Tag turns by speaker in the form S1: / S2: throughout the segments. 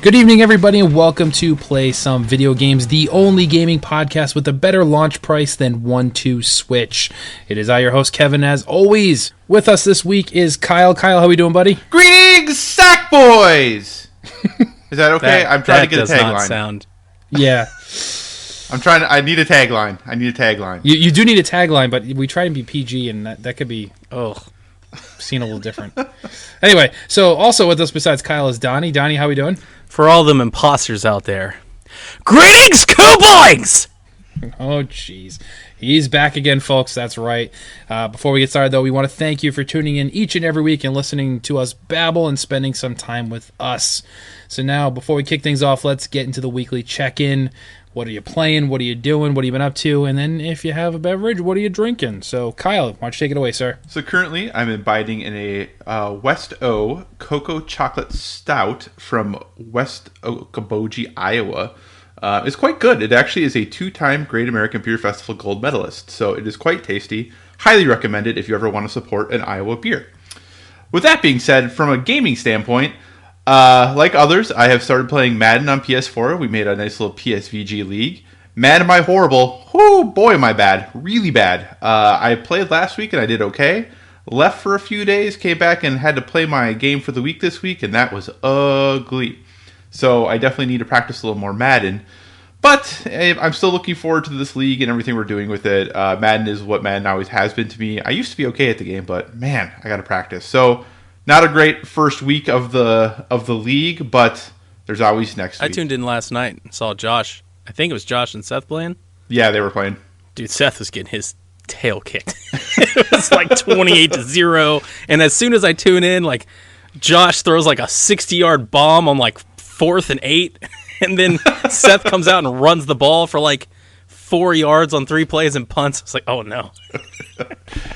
S1: Good evening, everybody, and welcome to Play Some Video Games, the only gaming podcast with a better launch price than 1-2 Switch. It is I, your host, Kevin, as always. With us this week is Kyle. Kyle, how we doing, buddy?
S2: Greetings, Sack Boys! Is that okay? I'm trying to get a tagline.
S1: Sound. Yeah.
S2: I need a tagline.
S1: You do need a tagline, but we try to be PG, and that could be, seen a little different. Anyway, so also with us besides Kyle is Donny. Donny, how we doing?
S3: For all them imposters out there, greetings, Cowboys!
S1: Oh, jeez. He's back again, folks. That's right. Before we get started, though, we want to thank you for tuning in each and every week and listening to us babble and spending some time with us. So now, before we kick things off, let's get into the weekly check-in. What are you playing? What are you doing? What have you been up to? And then if you have a beverage, what are you drinking? So, Kyle, why don't you take it away, sir?
S2: So currently, I'm imbibing in a West O Cocoa Chocolate Stout from West Okoboji, Iowa. It's quite good. It actually is a 2-time Great American Beer Festival gold medalist. So it is quite tasty. Highly recommended if you ever want to support an Iowa beer. With that being said, from a gaming standpoint, like others, I have started playing Madden on PS4. We made a nice little PSVG league. Man, am I horrible. Whoo, boy, am I bad. Really bad. I played last week and I did okay. Left for a few days, came back and had to play my game for the week this week, and that was ugly. So I definitely need to practice a little more Madden. But I'm still looking forward to this league and everything we're doing with it. Madden is what Madden always has been to me. I used to be okay at the game, but man, I got to practice. So not a great first week of the league, but there's always next week.
S3: I tuned in last night and saw Josh. I think it was Josh and Seth playing.
S2: Yeah, they were playing.
S3: Dude, Seth was getting his tail kicked. It was like 28-0. And as soon as I tune in, like Josh throws like a 60-yard bomb on like 4th and 8. And then Seth comes out and runs the ball for like 4 yards on 3 plays and punts. It's like, oh no.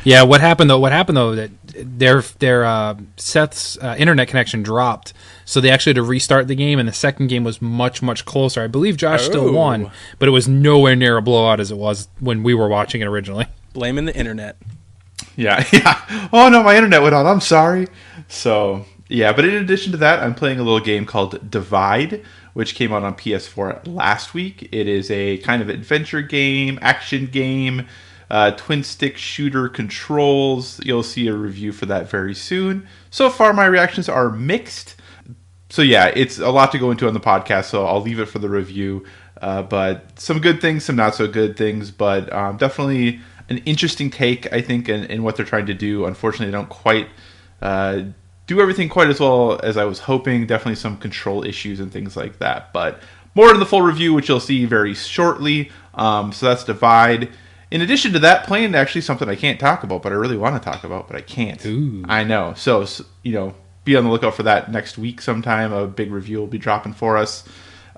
S1: Yeah, what happened though? That their Seth's internet connection dropped, so they actually had to restart the game, and the second game was much closer. I believe Josh still won, but it was nowhere near a blowout as it was when we were watching it originally.
S3: Blaming the internet.
S2: Yeah. Oh no, my internet went out. I'm sorry. So yeah, but in addition to that, I'm playing a little game called Divide, which came out on PS4 last week. It is a kind of adventure game, action game, twin stick shooter controls. You'll see a review for that very soon. So far, my reactions are mixed. So yeah, it's a lot to go into on the podcast, so I'll leave it for the review. But some good things, some not so good things, but definitely an interesting take, I think, in what they're trying to do. Unfortunately, they don't quite do everything quite as well as I was hoping. Definitely some control issues and things like that. But more in the full review, which you'll see very shortly. So that's Divide. In addition to that, playing actually something I can't talk about, but I really want to talk about, but I can't.
S1: Ooh.
S2: I know. So, be on the lookout for that next week sometime. A big review will be dropping for us.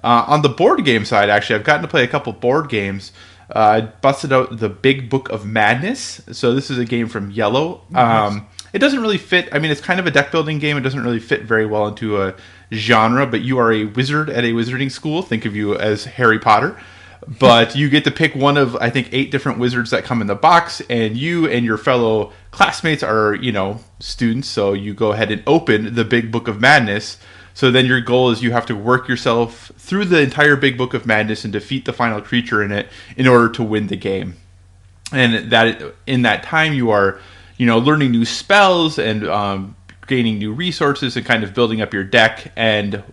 S2: On the board game side, actually, I've gotten to play a couple board games. I busted out the Big Book of Madness. So this is a game from Yellow. Nice. It doesn't really fit. I mean, it's kind of a deck building game. It doesn't really fit very well into a genre, but you are a wizard at a wizarding school. Think of you as Harry Potter. But you get to pick one of, I think, 8 different wizards that come in the box, and you and your fellow classmates are, students, so you go ahead and open the Big Book of Madness. So then your goal is you have to work yourself through the entire Big Book of Madness and defeat the final creature in it in order to win the game. And that in that time you are, learning new spells and gaining new resources and kind of building up your deck. And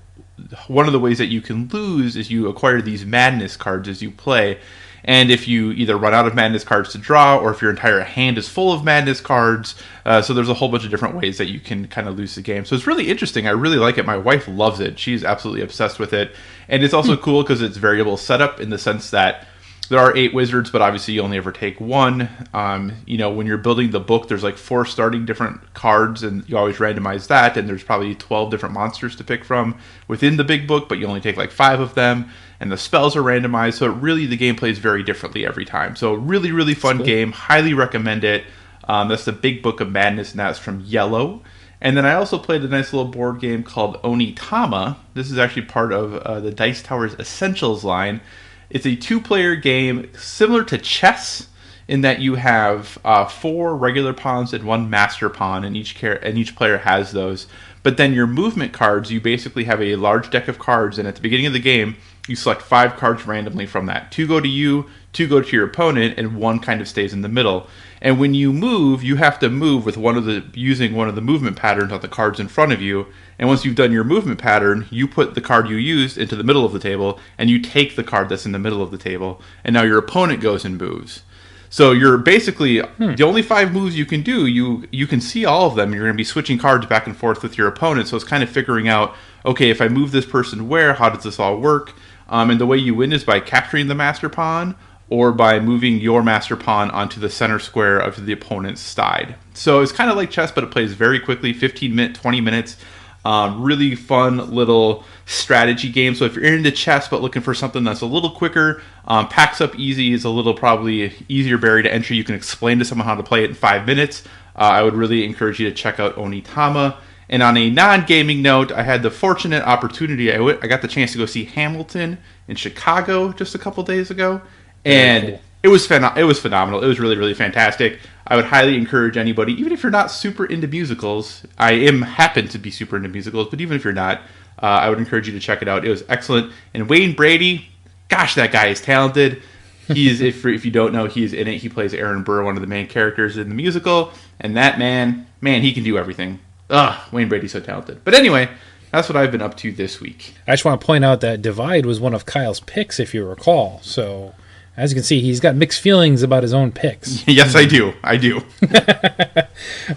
S2: one of the ways that you can lose is you acquire these madness cards as you play. And if you either run out of madness cards to draw, or if your entire hand is full of madness cards, so there's a whole bunch of different ways that you can kind of lose the game. So it's really interesting. I really like it. My wife loves it. She's absolutely obsessed with it. And it's also cool because it's variable setup in the sense that there are 8 wizards, but obviously you only ever take one. When you're building the book, there's like 4 starting different cards, and you always randomize that, and there's probably 12 different monsters to pick from within the big book, but you only take like 5 of them, and the spells are randomized, so the game plays very differently every time. So really, really fun game. Highly recommend it. That's the Big Book of Madness, and that's from Yellow. And then I also played a nice little board game called Onitama. This is actually part of the Dice Towers Essentials line. It's a 2-player game similar to chess in that you have 4 regular pawns and 1 master pawn, and each player has those. But then your movement cards, you basically have a large deck of cards, and at the beginning of the game, you select 5 cards randomly from that. 2 go to you, 2 go to your opponent, and 1 kind of stays in the middle. And when you move, you have to move with using one of the movement patterns on the cards in front of you. And once you've done your movement pattern, you put the card you used into the middle of the table, and you take the card that's in the middle of the table. And now your opponent goes and moves. So you're basically the only 5 moves you can do. You can see all of them. You're going to be switching cards back and forth with your opponent. So it's kind of figuring out, okay, if I move this person where, how does this all work? And the way you win is by capturing the master pawn, or by moving your master pawn onto the center square of the opponent's side. So it's kind of like chess, but it plays very quickly, 15 minutes, 20 minutes. Really fun little strategy game. So if you're into chess but looking for something that's a little quicker, Packs Up Easy is a little probably easier barrier to entry. You can explain to someone how to play it in 5 minutes. I would really encourage you to check out Onitama. And on a non-gaming note, I had the fortunate opportunity, I got the chance to go see Hamilton in Chicago just a couple days ago. And cool. It was phenomenal. It was really, really fantastic. I would highly encourage anybody, even if you're not super into musicals. I happen to be super into musicals, but even if you're not, I would encourage you to check it out. It was excellent. And Wayne Brady, gosh, that guy is talented. He's if you don't know, he's in it. He plays Aaron Burr, one of the main characters in the musical. And that man, he can do everything. Wayne Brady's so talented. But anyway, that's what I've been up to this week.
S1: I just want to point out that Divide was one of Kyle's picks, if you recall. So, as you can see, he's got mixed feelings about his own picks.
S2: Yes, I do.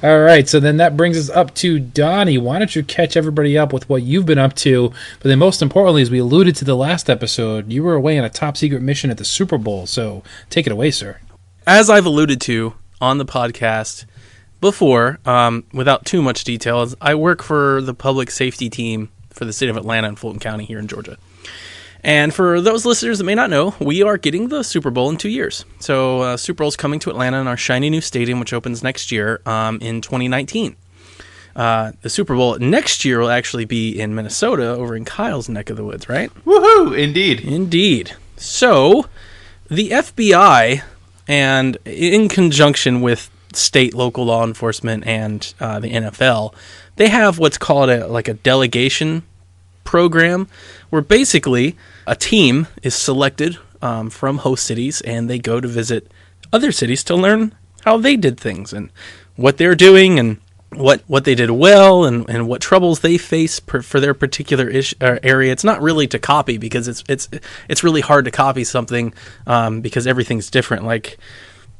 S1: All right, so then that brings us up to Donny. Why don't you catch everybody up with what you've been up to? But then most importantly, as we alluded to the last episode, you were away on a top secret mission at the Super Bowl. So take it away, sir.
S3: As I've alluded to on the podcast before, without too much detail, I work for the public safety team for the state of Atlanta and Fulton County here in Georgia. And for those listeners that may not know, we are getting the Super Bowl in 2 years. So Super Bowl is coming to Atlanta in our shiny new stadium, which opens next year in 2019. The Super Bowl next year will actually be in Minnesota, over in Kyle's neck of the woods, right?
S2: Woohoo! Indeed.
S3: Indeed. So the FBI, and in conjunction with state, local law enforcement, and the NFL, they have what's called a delegation program, where basically a team is selected from host cities, and they go to visit other cities to learn how they did things and what they're doing and what they did well and what troubles they face for their particular area. It's not really to copy, because it's really hard to copy something because everything's different. Like,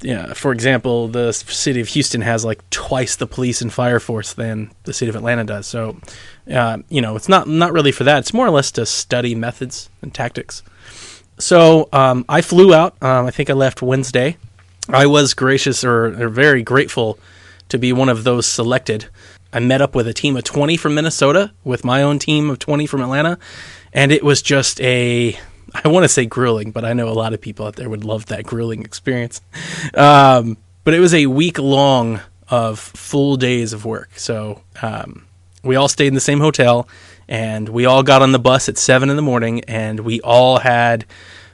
S3: yeah, for example, the city of Houston has like twice the police and fire force than the city of Atlanta does. So, it's not really for that. It's more or less to study methods and tactics. So I flew out. I think I left Wednesday. I was gracious or very grateful to be one of those selected. I met up with a team of 20 from Minnesota with my own team of 20 from Atlanta, and it was just I want to say grueling, but I know a lot of people out there would love that grueling experience. But it was a week long of full days of work. So we all stayed in the same hotel, and we all got on the bus at 7 a.m, and we all had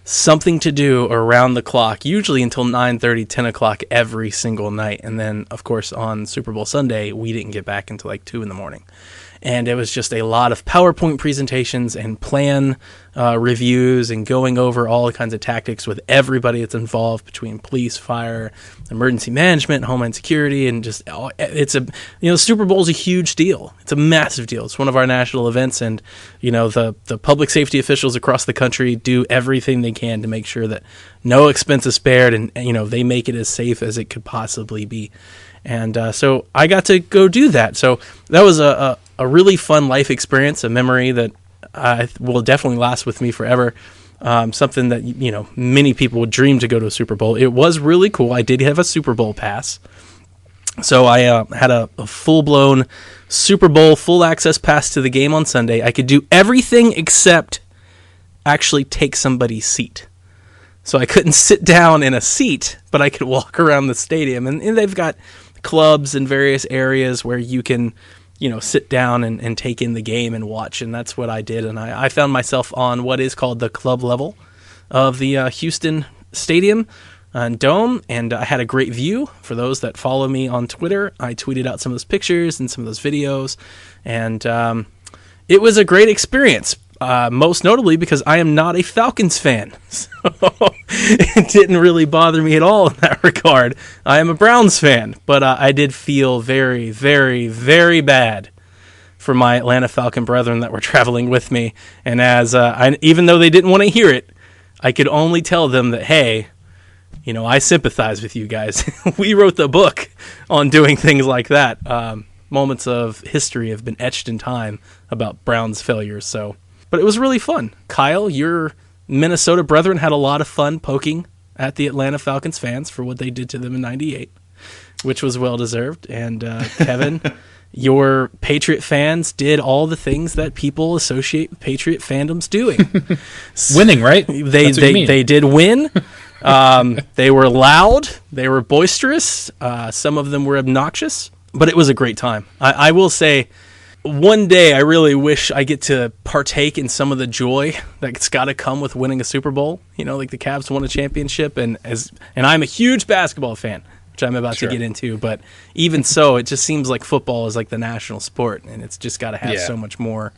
S3: something to do around the clock, usually until 9:30, 10 o'clock every single night. And then, of course, on Super Bowl Sunday, we didn't get back until like 2 a.m. And it was just a lot of PowerPoint presentations and plan reviews and going over all kinds of tactics with everybody that's involved, between police, fire, emergency management, homeland security, and just Super Bowl is a huge deal. It's a massive deal. It's one of our national events, and the public safety officials across the country do everything they can to make sure that no expense is spared, and they make it as safe as it could possibly be. And so I got to go do that. So that was a really fun life experience, a memory that will definitely last with me forever. Something that, many people would dream to go to a Super Bowl. It was really cool. I did have a Super Bowl pass. So I had a full-blown Super Bowl, full access pass to the game on Sunday. I could do everything except actually take somebody's seat. So I couldn't sit down in a seat, but I could walk around the stadium. And they've got clubs in various areas where you can, sit down and take in the game and watch. And that's what I did. And I found myself on what is called the club level of the Houston Stadium, dome, and I had a great view. For those that follow me on Twitter, I tweeted out some of those pictures and some of those videos, and it was a great experience. Most notably because I am not a Falcons fan, so it didn't really bother me at all in that regard. I am a Browns fan, but I did feel very, very, very bad for my Atlanta Falcon brethren that were traveling with me. And as even though they didn't want to hear it, I could only tell them that, hey, I sympathize with you guys. We wrote the book on doing things like that. Moments of history have been etched in time about Browns failures, so... But it was really fun. Kyle, your Minnesota brethren had a lot of fun poking at the Atlanta Falcons fans for what they did to them in '98, which was well-deserved. And Kevin, your Patriot fans did all the things that people associate with Patriot fandoms doing.
S1: Winning, right?
S3: They did win. They were loud. They were boisterous. Some of them were obnoxious. But it was a great time. I will say... One day, I really wish I get to partake in some of the joy that's got to come with winning a Super Bowl. Like the Cavs won a championship, and I'm a huge basketball fan, which I'm about to get into. But even so, it just seems like football is like the national sport, and it's just got to have so much more,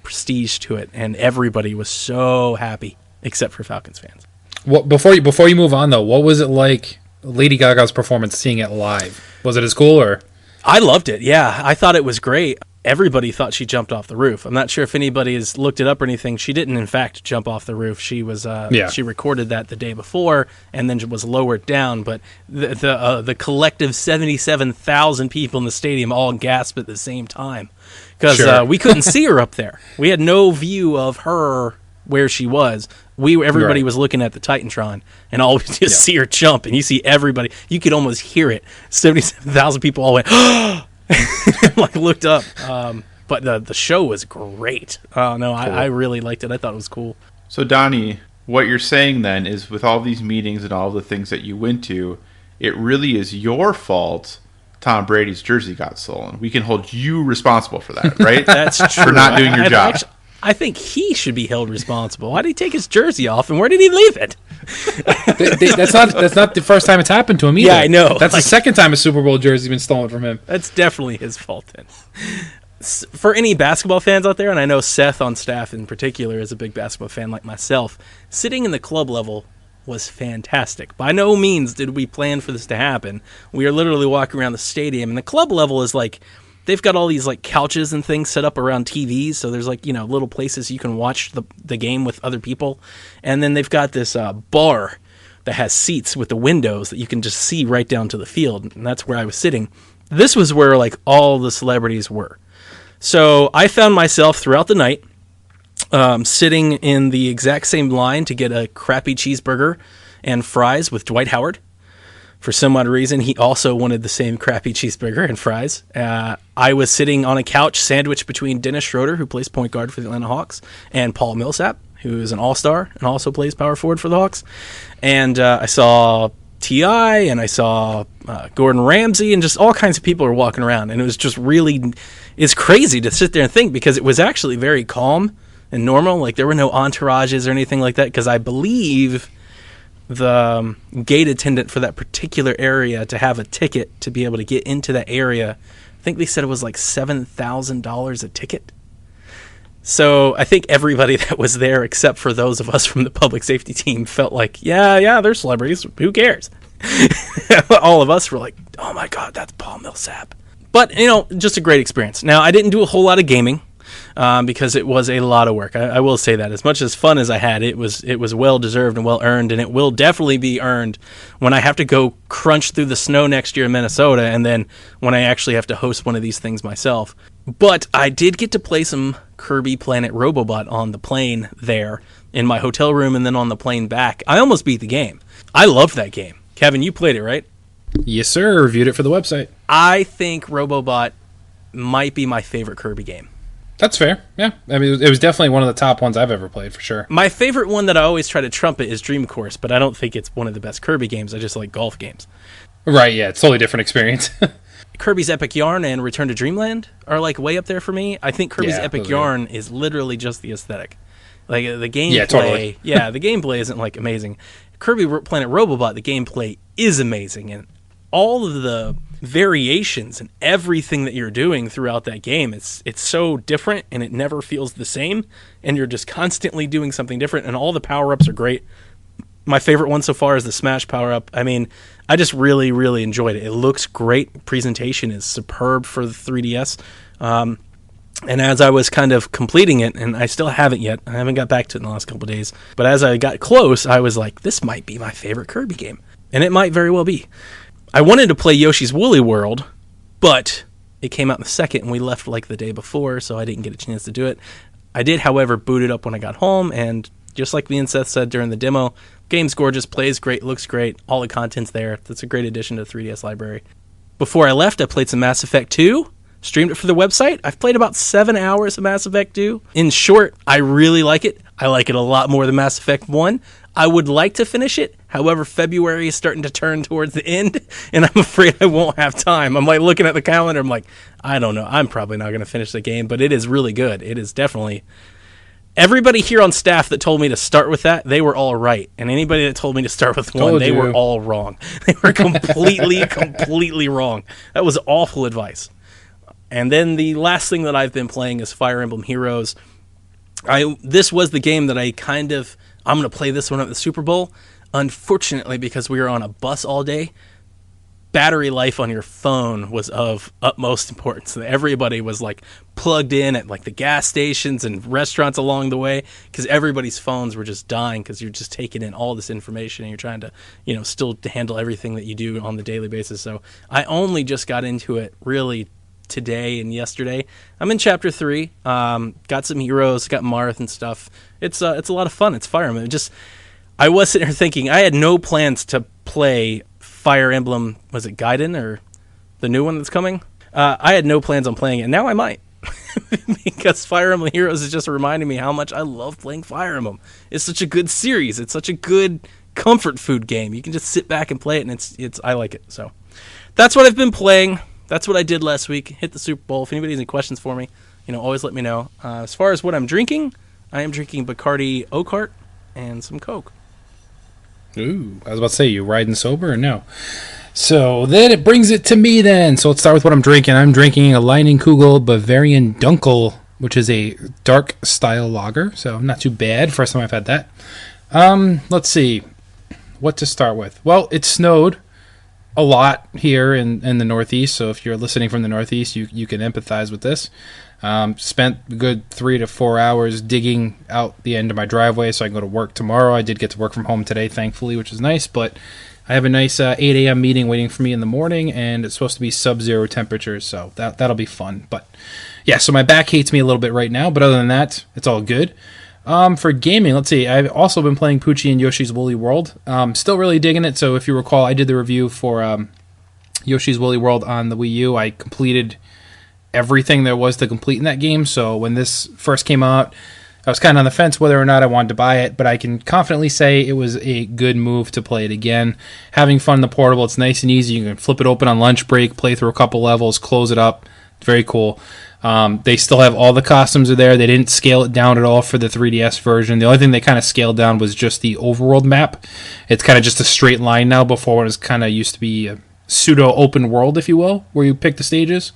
S3: prestige to it. And everybody was so happy, except for Falcons fans.
S1: Well, before you move on though, what was it like? Lady Gaga's performance, seeing it live, was it as cool or?
S3: I loved it. Yeah, I thought it was great. Everybody thought she jumped off the roof. I'm not sure if anybody has looked it up or anything. She didn't, in fact, jump off the roof. She was she recorded that the day before and then was lowered down. But the collective 77,000 people in the stadium all gasped at the same time because we couldn't see her up there. We had no view of her where she was. Everybody was looking at the Titantron, and all we just see her jump, and you see everybody. You could almost hear it. 77,000 people all went, like looked up. But the show was great. No, I really liked it. I thought it was cool.
S2: So Donny, what you're saying then is with all these meetings and all the things that you went to, it really is your fault Tom Brady's jersey got stolen. We can hold you responsible for that, right?
S3: That's true.
S2: For not doing your job.
S3: I think he should be held responsible. Why did he take his jersey off, and where did he leave it?
S1: That's not the first time it's happened to him either.
S3: Yeah, I know.
S1: That's the second time a Super Bowl jersey's been stolen from him.
S3: That's definitely his fault then. For any basketball fans out there, and I know Seth on staff in particular is a big basketball fan like myself, sitting in the club level was fantastic. By no means did we plan for this to happen. We are literally walking around the stadium, and the club level is like... They've got all these like couches and things set up around TVs, so there's like little places you can watch the game with other people, and then they've got this bar that has seats with the windows that you can just see right down to the field, and that's where I was sitting. This was where like all the celebrities were, so I found myself throughout the night sitting in the exact same line to get a crappy cheeseburger and fries with Dwight Howard. For some odd reason, he also wanted the same crappy cheeseburger and fries. I was sitting on a couch sandwiched between Dennis Schroeder, who plays point guard for the Atlanta Hawks, and Paul Millsap, who is an all-star and also plays power forward for the Hawks. And I saw T.I., and I saw Gordon Ramsay, and just all kinds of people were walking around. And it was just really... It's crazy to sit there and think, because it was actually very calm and normal. Like, there were no entourages or anything like that, because I believe... the gate attendant for that particular area to have a ticket to be able to get into that area, I think they said it was like $7,000 a ticket. So I think everybody that was there, except for those of us from the public safety team, felt like, yeah, they're celebrities. Who cares? All of us were like, oh my God, that's Paul Millsap. But, just a great experience. Now, I didn't do a whole lot of gaming. Because it was a lot of work. I will say that. As much as fun as I had, it was well deserved and well earned, and it will definitely be earned when I have to go crunch through the snow next year in Minnesota, and then when I actually have to host one of these things myself. But I did get to play some Kirby Planet Robobot on the plane there in my hotel room, and then on the plane back. I almost beat the game. I loved that game. Kevin, you played it, right?
S1: Yes, sir. I reviewed it for the website.
S3: I think Robobot might be my favorite Kirby game.
S1: That's fair. Yeah. I mean, it was definitely one of the top ones I've ever played, for sure.
S3: My favorite one that I always try to trumpet is Dream Course, but I don't think it's one of the best Kirby games. I just like golf games.
S1: Right, yeah. It's a totally different experience.
S3: Kirby's Epic Yarn and Return to Dreamland are like way up there for me. I think Kirby's Epic Yarn is literally just the aesthetic. Like the gameplay.
S1: Yeah, totally.
S3: The gameplay isn't like amazing. Kirby Planet Robobot, the gameplay is amazing, and all of the variations and everything that you're doing throughout that game, it's so different, and it never feels the same, and you're just constantly doing something different, and all the power-ups are great. My favorite one so far is the Smash power-up. I mean, I just really, really enjoyed it. It looks great. Presentation is superb for the 3DS. And as I was kind of completing it, and I still haven't yet, I haven't got back to it in the last couple of days, but as I got close, I was like, this might be my favorite Kirby game. And it might very well be. I wanted to play Yoshi's Woolly World, but it came out in the second, and we left like the day before, so I didn't get a chance to do it. I did, however, boot it up when I got home, and just like me and Seth said during the demo, game's gorgeous, plays great, looks great, all the content's there. That's a great addition to the 3DS library. Before I left, I played some Mass Effect 2. Streamed it for the website. I've played about 7 hours of Mass Effect 2. In short, I really like it. I like it a lot more than Mass Effect 1. I would like to finish it. However, February is starting to turn towards the end, and I'm afraid I won't have time. I'm like looking at the calendar. I'm like, I don't know. I'm probably not going to finish the game, but it is really good. It is definitely... Everybody here on staff that told me to start with that, they were all right. And anybody that told me to start with one, they were all wrong. They were completely wrong. That was awful advice. And then the last thing that I've been playing is Fire Emblem Heroes. This was the game that I'm going to play this one at the Super Bowl. Unfortunately, because we were on a bus all day, battery life on your phone was of utmost importance. Everybody was like plugged in at like the gas stations and restaurants along the way, because everybody's phones were just dying, because you're just taking in all this information and you're trying to, still to handle everything that you do on the daily basis. So I only just got into it really today and yesterday. I'm in chapter 3. Got some heroes, got Marth and stuff. It's a lot of fun. It's Fire Emblem. I was sitting here thinking I had no plans to play Fire Emblem. Was it Gaiden or the new one that's coming? I had no plans on playing it. Now I might. Because Fire Emblem Heroes is just reminding me how much I love playing Fire Emblem. It's such a good series. It's such a good comfort food game. You can just sit back and play it, and I like it. So that's what I've been playing. That's what I did last week. Hit the Super Bowl. If anybody has any questions for me, always let me know. As far as what I'm drinking, I am drinking Bacardi Oak and some Coke.
S1: Ooh, I was about to say, you riding sober or no? So then it brings it to me then. So let's start with what I'm drinking. I'm drinking a Leinenkugel Bavarian Dunkel, which is a dark style lager. So not too bad. First time I've had that. Let's see what to start with. Well, it snowed a lot here in the Northeast, so if you're listening from the Northeast, you can empathize with this. Spent a good 3 to 4 hours digging out the end of my driveway so I can go to work tomorrow. I did get to work from home today, thankfully, which is nice, but I have a nice 8 a.m. meeting waiting for me in the morning, and it's supposed to be sub-zero temperatures, so that'll be fun. But yeah, so my back hates me a little bit right now, but other than that, it's all good. For gaming, let's see, I've also been playing Poochie and Yoshi's Woolly World. Still really digging it, so if you recall, I did the review for Yoshi's Woolly World on the Wii U. I completed everything there was to complete in that game, so when this first came out, I was kind of on the fence whether or not I wanted to buy it, but I can confidently say it was a good move to play it again. Having fun in the portable, it's nice and easy. You can flip it open on lunch break, play through a couple levels, close it up. It's very cool. They still have all the costumes are there. They didn't scale it down at all for the 3DS version. The only thing they kind of scaled down was just the overworld map. It's kind of just a straight line now. Before it was kind of used to be a pseudo open world, if you will, where you pick the stages.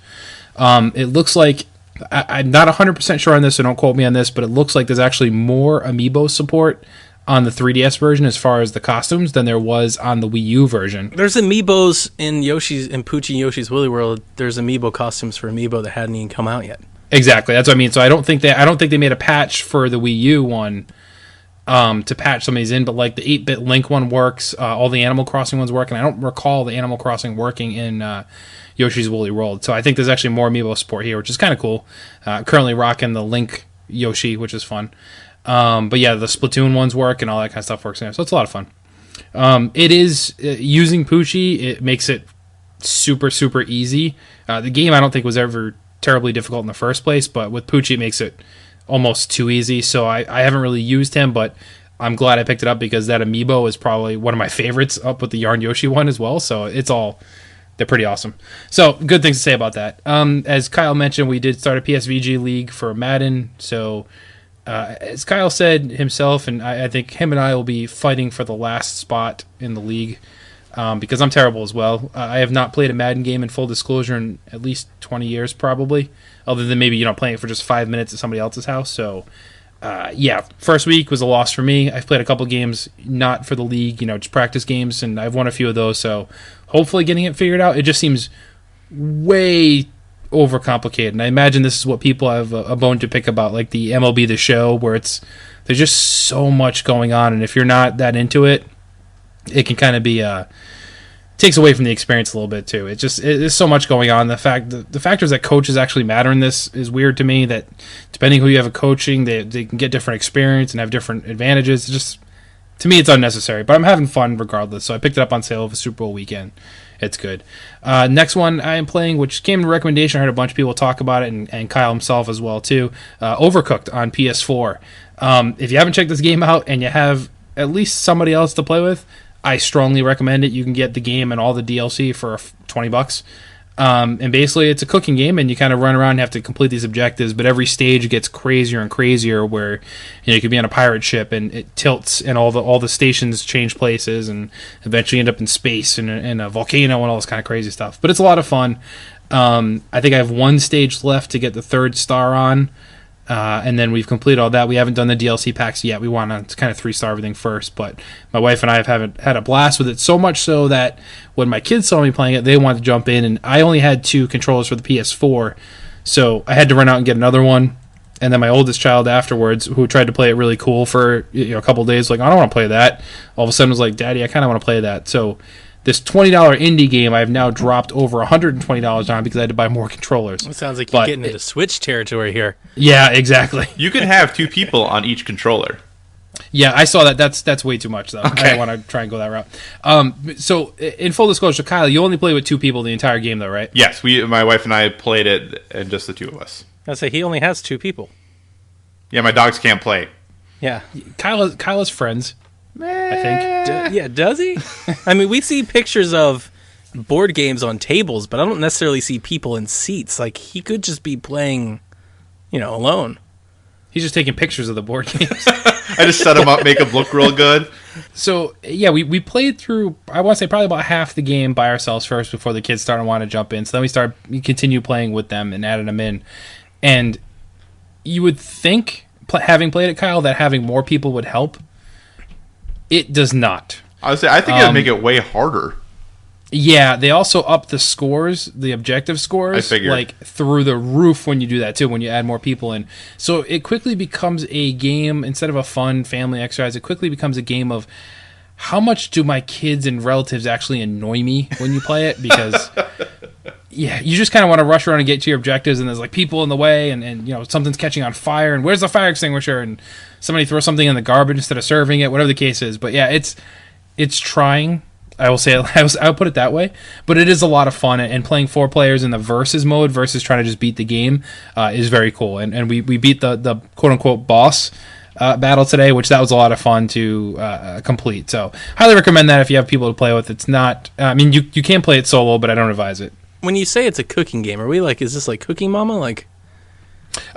S1: It looks like, I'm not 100% sure on this, so don't quote me on this, but it looks like there's actually more amiibo support on the 3DS version as far as the costumes than there was on the Wii U version.
S3: There's amiibos in Poochie and Yoshi's Woolly World. There's amiibo costumes for amiibo that hadn't even come out yet.
S1: Exactly, that's what I mean. So I don't think they made a patch for the Wii U one to patch some of these in, but like the 8-bit Link one works, all the Animal Crossing ones work, and I don't recall the Animal Crossing working in Yoshi's Woolly World. So I think there's actually more amiibo support here, which is kind of cool. Currently rocking the Link Yoshi, which is fun. But yeah, the Splatoon ones work and all that kind of stuff works in there, so it's a lot of fun. It is using Poochie, it makes it super easy. The game I don't think was ever terribly difficult in the first place, but with Poochie it makes it almost too easy. So I haven't really used him, but I'm glad I picked it up because that amiibo is probably one of my favorites, up with the Yarn Yoshi one as well. So they're pretty awesome. So good things to say about that. As Kyle mentioned, we did start a PSVG league for Madden, so As Kyle said himself, and I think him and I will be fighting for the last spot in the league because I'm terrible as well. I have not played a Madden game in full disclosure in at least 20 years probably, other than maybe playing it for just 5 minutes at somebody else's house. So first week was a loss for me. I've played a couple games not for the league, just practice games, and I've won a few of those. So hopefully getting it figured out. It just seems way overcomplicated, and I imagine this is what people have a bone to pick about, like the MLB The Show, where there's just so much going on, and if you're not that into it, it can kind of be takes away from the experience a little bit too. There's so much going on. The factors that coaches actually matter in this is weird to me. That depending who you have a coaching, they can get different experience and have different advantages. To me, it's unnecessary, but I'm having fun regardless. So I picked it up on sale over Super Bowl weekend. It's good. Next one I am playing, which came to recommendation. I heard a bunch of people talk about it, and Kyle himself as well too. Overcooked on PS4. If you haven't checked this game out and you have at least somebody else to play with, I strongly recommend it. You can get the game and all the DLC for $20. And basically, it's a cooking game, and you kind of run around and have to complete these objectives. But every stage gets crazier and crazier, where you could be on a pirate ship and it tilts, and all the stations change places, and eventually end up in space and in a volcano and all this kind of crazy stuff. But it's a lot of fun. I think I have one stage left to get the 3rd star on. And then we've completed all that. We haven't done the DLC packs yet. We want to kind of 3-star everything first. But my wife and I have had a blast with it, so much so that when my kids saw me playing it, they wanted to jump in. And I only had 2 controllers for the PS4, so I had to run out and get another one. And then my oldest child afterwards, who tried to play it really cool for a couple of days, like, I don't want to play that. All of a sudden was like, Daddy, I kind of want to play that. So this $20 indie game I've now dropped over $120 on because I had to buy more controllers.
S3: It sounds like you're getting into Switch territory here.
S1: Yeah, exactly.
S2: You can have 2 people on each controller.
S1: Yeah, I saw that. That's way too much, though.
S2: Okay.
S1: I don't want to try and go that route. So, in full disclosure, Kyle, you only play with 2 people the entire game, though, right?
S2: Yes, my wife and I played it, and just the 2 of us.
S3: I say he only has 2 people.
S2: Yeah, my dogs can't play.
S3: Yeah,
S1: Kyle has friends. I think.
S3: Does he? I mean, we see pictures of board games on tables, but I don't necessarily see people in seats. Like, he could just be playing, alone.
S1: He's just taking pictures of the board games.
S2: I just set them up, make them look real good.
S1: So, yeah, we played through, I want to say, probably about half the game by ourselves first before the kids started wanting to jump in. So then we continued playing with them and added them in. And you would think, having played it, Kyle, that having more people would help. It does not.
S2: I think it would make it way harder.
S1: Yeah, they also up the scores, the objective scores,
S2: I figured.
S1: like through the roof when you do that too, when you add more people in. So it quickly becomes a game, instead of a fun family exercise, it quickly becomes a game of how much do my kids and relatives actually annoy me when you play it? Because yeah, you just kind of want to rush around and get to your objectives, and there's like people in the way, and something's catching on fire, and where's the fire extinguisher? And somebody throws something in the garbage instead of serving it, whatever the case is. But yeah, it's trying. I will say I'll put it that way, but it is a lot of fun, and playing 4 players in the versus mode versus trying to just beat the game is very cool. And we beat the quote unquote boss battle today, which that was a lot of fun to complete. So highly recommend that if you have people to play with. It's not, you can play it solo, but I don't advise it.
S3: When you say it's a cooking game, are we like, is this like Cooking Mama? Like,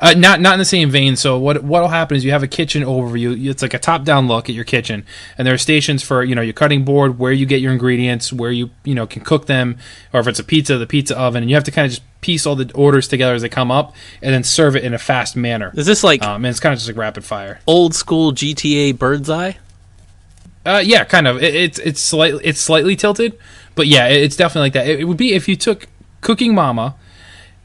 S1: not in the same vein. So what'll happen is you have a kitchen overview. It's like a top-down look at your kitchen, and there are stations for your cutting board, where you get your ingredients, where you can cook them, or if it's a pizza, the pizza oven, and you have to kind of just piece all the orders together as they come up, and then serve it in a fast manner.
S3: Is this like?
S1: And it's kind of just like rapid fire,
S3: old school GTA Bird's Eye?
S1: Yeah, kind of. It's slightly tilted, but yeah, it's definitely like that. It would be if you took Cooking Mama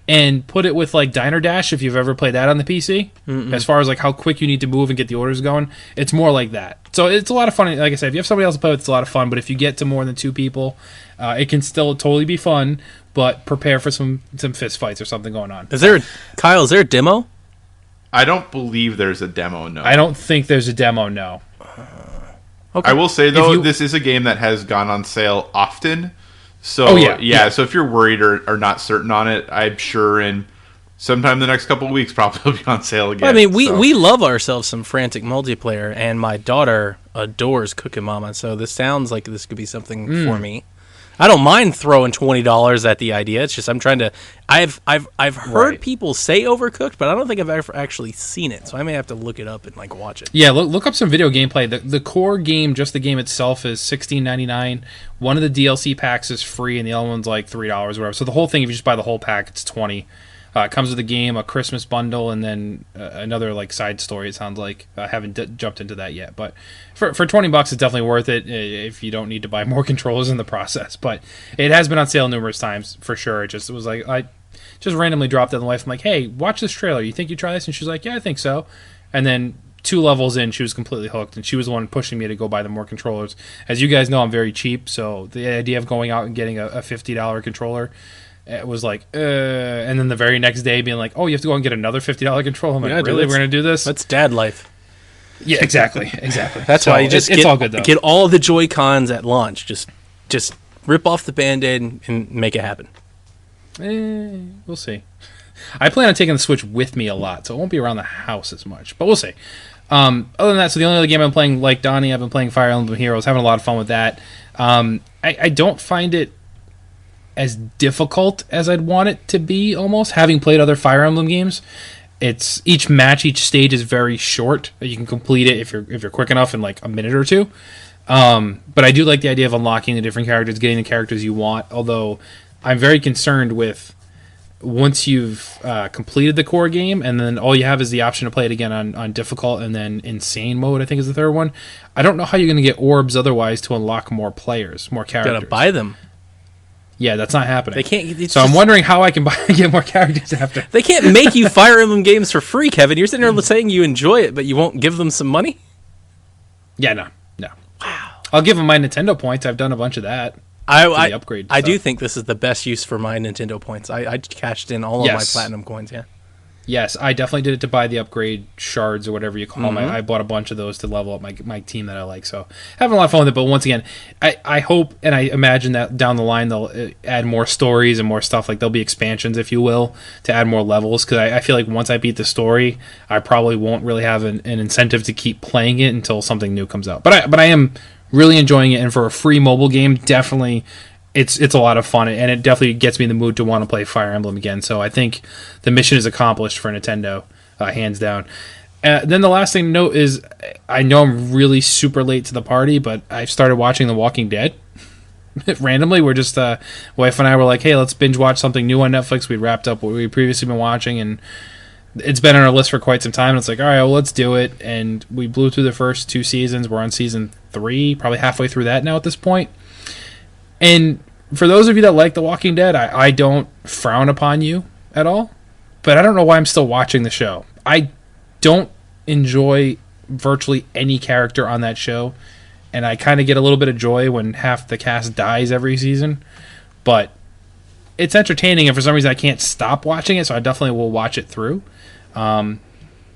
S1: and put it with like Diner Dash, if you've ever played that on the PC. Mm-mm. As far as like how quick you need to move and get the orders going, it's more like that. So it's a lot of fun. Like I said, if you have somebody else to play with, it's a lot of fun. But if you get to more than 2 people, it can still totally be fun. But prepare for some fist fights or something going on.
S3: Kyle, is there a demo?
S2: I don't believe there's a demo, no.
S1: I don't think there's a demo, no.
S2: Okay. I will say, though, this is a game that has gone on sale often. So, so if you're worried or not certain on it, I'm sure in sometime the next couple of weeks probably will be on sale again.
S3: Well, I mean, we love ourselves some frantic multiplayer, and my daughter adores Cooking Mama, so this sounds like this could be something for me. I don't mind throwing $20 at the idea. It's just I'm trying to. I've heard people say Overcooked, but I don't think I've ever actually seen it. So I may have to look it up and like watch it.
S1: Yeah, look up some video gameplay. The core game, just the game itself, is $16.99. One of the DLC packs is free, and the other one's like $3 or whatever. So the whole thing, if you just buy the whole pack, it's $20. It comes with a game, a Christmas bundle, and then another like side story. It sounds like I haven't jumped into that yet, but for $20, it's definitely worth it if you don't need to buy more controllers in the process. But it has been on sale numerous times for sure. It was like I just randomly dropped it in the wife. I'm like, hey, watch this trailer. You think you try this? And she's like, yeah, I think so. And then 2 levels in, she was completely hooked, and she was the one pushing me to go buy the more controllers. As you guys know, I'm very cheap, so the idea of going out and getting a $50 controller. It was like, and then the very next day being like, oh, you have to go and get another $50 controller. I'm like, really? We're going to do this?
S3: That's dad life.
S1: Yeah, exactly.
S3: That's why you just
S1: it's all good, though.
S3: Get all the Joy-Cons at launch. Just rip off the Band-Aid and make it happen.
S1: We'll see. I plan on taking the Switch with me a lot, so it won't be around the house as much, but we'll see. Other than that, so the only other game I'm playing, like Donny, I've been playing Fire Emblem Heroes, having a lot of fun with that. I don't find it as difficult as I'd want it to be, almost, having played other Fire Emblem games. It's each match, each stage is very short. You can complete it if you're quick enough in like a minute or two. But I do like the idea of unlocking the different characters, getting the characters you want, although I'm very concerned with once you've completed the core game and then all you have is the option to play it again on difficult and then insane mode, I think is the third one. I don't know how you're going to get orbs otherwise to unlock more players, more characters.
S3: Gotta buy them.
S1: Yeah, that's not happening.
S3: They can't.
S1: So I'm wondering how I can get more characters after.
S3: They can't make you Fire Emblem games for free, Kevin. You're sitting there saying you enjoy it, but you won't give them some money?
S1: Yeah, no. Wow. I'll give them my Nintendo points. I've done a bunch of that.
S3: I
S1: upgrade.
S3: I do think this is the best use for my Nintendo points. I cashed in all of my platinum coins. Yeah.
S1: Yes, I definitely did it to buy the upgrade shards or whatever you call them. I bought a bunch of those to level up my team that I like. So having a lot of fun with it. But once again, I hope and I imagine that down the line they'll add more stories and more stuff. Like there'll be expansions, if you will, to add more levels. Because I feel like once I beat the story, I probably won't really have an incentive to keep playing it until something new comes out. But I am really enjoying it. And for a free mobile game, definitely it's a lot of fun, and it definitely gets me in the mood to want to play Fire Emblem again. So I think the mission is accomplished for Nintendo, hands down. Then the last thing to note is, I know I'm really super late to the party, but I've started watching The Walking Dead. Randomly, we're just, wife and I were like, hey, let's binge watch something new on Netflix. We wrapped up what we'd previously been watching, and it's been on our list for quite some time. And it's like, all right, well, let's do it. And we blew through the first 2 seasons. We're on season 3, probably halfway through that now at this point. And for those of you that like The Walking Dead, I don't frown upon you at all, but I don't know why I'm still watching the show. I don't enjoy virtually any character on that show, and I kind of get a little bit of joy when half the cast dies every season, but it's entertaining, and for some reason I can't stop watching it, so I definitely will watch it through. But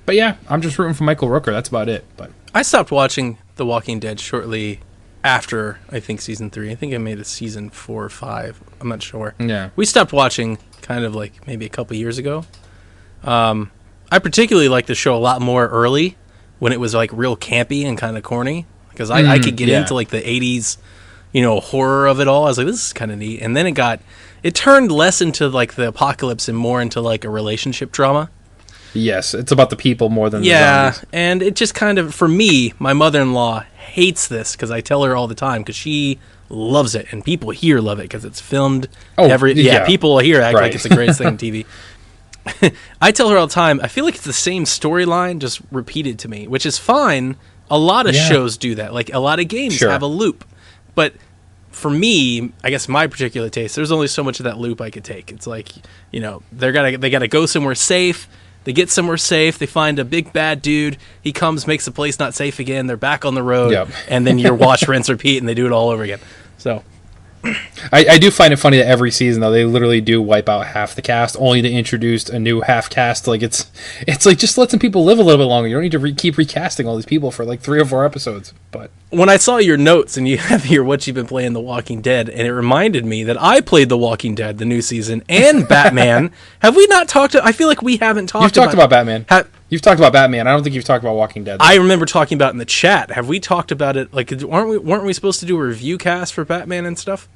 S1: yeah, I'm just rooting for Michael Rooker. That's about it. But
S3: I stopped watching The Walking Dead shortly after, I think, season 3. I think I made it season 4 or 5. I'm not sure.
S1: Yeah.
S3: We stopped watching kind of like maybe a couple years ago. I particularly liked the show a lot more early when it was like real campy and kind of corny, because I could get into like the 80s, horror of it all. I was like, this is kind of neat. And then it turned less into like the apocalypse and more into like a relationship drama.
S1: Yes, it's about the people more than the zombies.
S3: And it just kind of, for me, my mother-in-law hates this because I tell her all the time because she loves it, and people here love it because it's filmed. People here act like it's the greatest thing on TV. I tell her all the time, I feel like it's the same storyline just repeated to me, which is fine. A lot of shows do that. Like a lot of games have a loop, but for me, I guess my particular taste, there's only so much of that loop I could take. It's like, they gotta go somewhere safe. They get somewhere safe. They find a big bad dude. He comes, makes the place not safe again. They're back on the road, and then you're watch, rinse, repeat, and they do it all over again. So,
S1: I do find it funny that every season, though, they literally do wipe out half the cast, only to introduce a new half cast. Like it's like just let some people live a little bit longer. You don't need to keep recasting all these people for like 3 or 4 episodes. But
S3: when I saw your notes and you have here what you've been playing The Walking Dead, and it reminded me that I played The Walking Dead, the new season, and Batman. Have we not talked? I feel like we haven't talked.
S1: You've talked about Batman. You've talked about Batman. I don't think you've talked about Walking Dead, though.
S3: I remember talking about it in the chat. Have we talked about it? Like, weren't we supposed to do a review cast for Batman and stuff?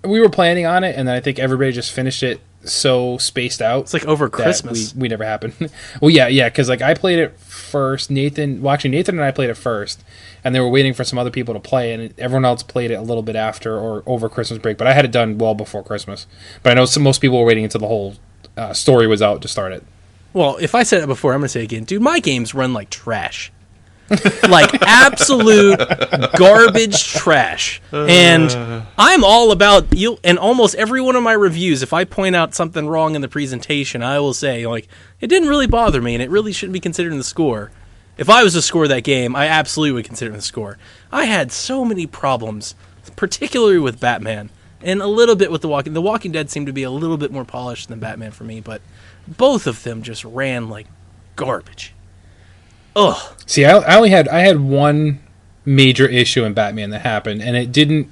S1: we were planning on it, and then I think everybody just finished it so spaced out.
S3: It's like over Christmas.
S1: We never happened. Well, yeah, because like I played it first. Nathan and I played it first, and they were waiting for some other people to play, and everyone else played it a little bit after or over Christmas break. But I had it done well before Christmas. But I know most people were waiting until the whole story was out to start it.
S3: Well, if I said it before, I'm going to say it again. Dude, my games run like trash. Like absolute garbage trash. And I'm all about you. And almost every one of my reviews, if I point out something wrong in the presentation, I will say, like, it didn't really bother me and it really shouldn't be considered in the score. If I was to score that game, I absolutely would consider it in the score. I had so many problems, particularly with Batman and a little bit with The Walking Dead seemed to be a little bit more polished than Batman for me, but both of them just ran like garbage. Ugh.
S1: See, I had one major issue in Batman that happened, and it didn't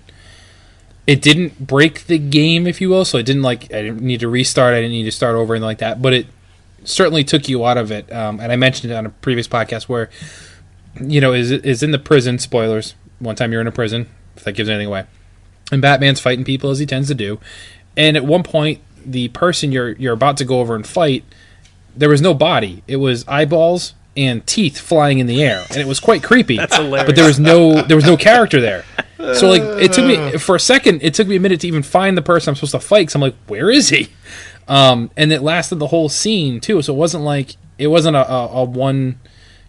S1: break the game, if you will. So it didn't I didn't need to restart. I didn't need to start over and like that. But it certainly took you out of it. And I mentioned it on a previous podcast where, is in the prison. Spoilers. One time you're in a prison, if that gives anything away. And Batman's fighting people as he tends to do. And at one point, the person you're about to go over and fight, there was no body. It was eyeballs and teeth flying in the air, and it was quite creepy.
S3: That's hilarious.
S1: But there was no character there. So it took me for a second. It took me a minute to even find the person I'm supposed to fight. Cause I'm like, where is he? And it lasted the whole scene too. So it wasn't a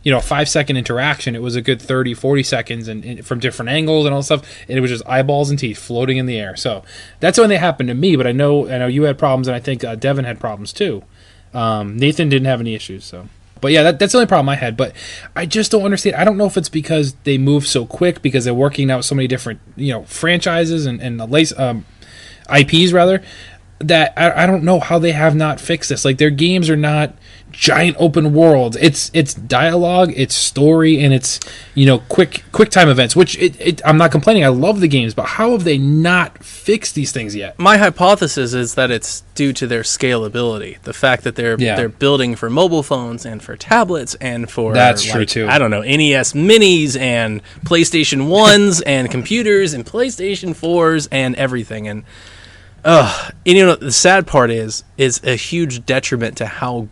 S1: 5-second interaction. It was a good 30, 40 seconds, and from different angles and all that stuff. And it was just eyeballs and teeth floating in the air. So that's when they happened to me. But I know you had problems, and I think Devin had problems too. Nathan didn't have any issues. So. But yeah, that's the only problem I had. But I just don't understand. I don't know if it's because they move so quick because they're working out so many different franchises and IPs rather, that I don't know how they have not fixed this. Like, their games are not giant open worlds. It's dialogue, it's story, and it's quick time events. Which I'm not complaining. I love the games, but how have they not fixed these things yet?
S3: My hypothesis is that it's due to their scalability. The fact that they're building for mobile phones and for tablets and for
S1: that's true too.
S3: I don't know, NES Minis and PlayStation 1s and computers and PlayStation 4s and everything. And the sad part is a huge detriment to how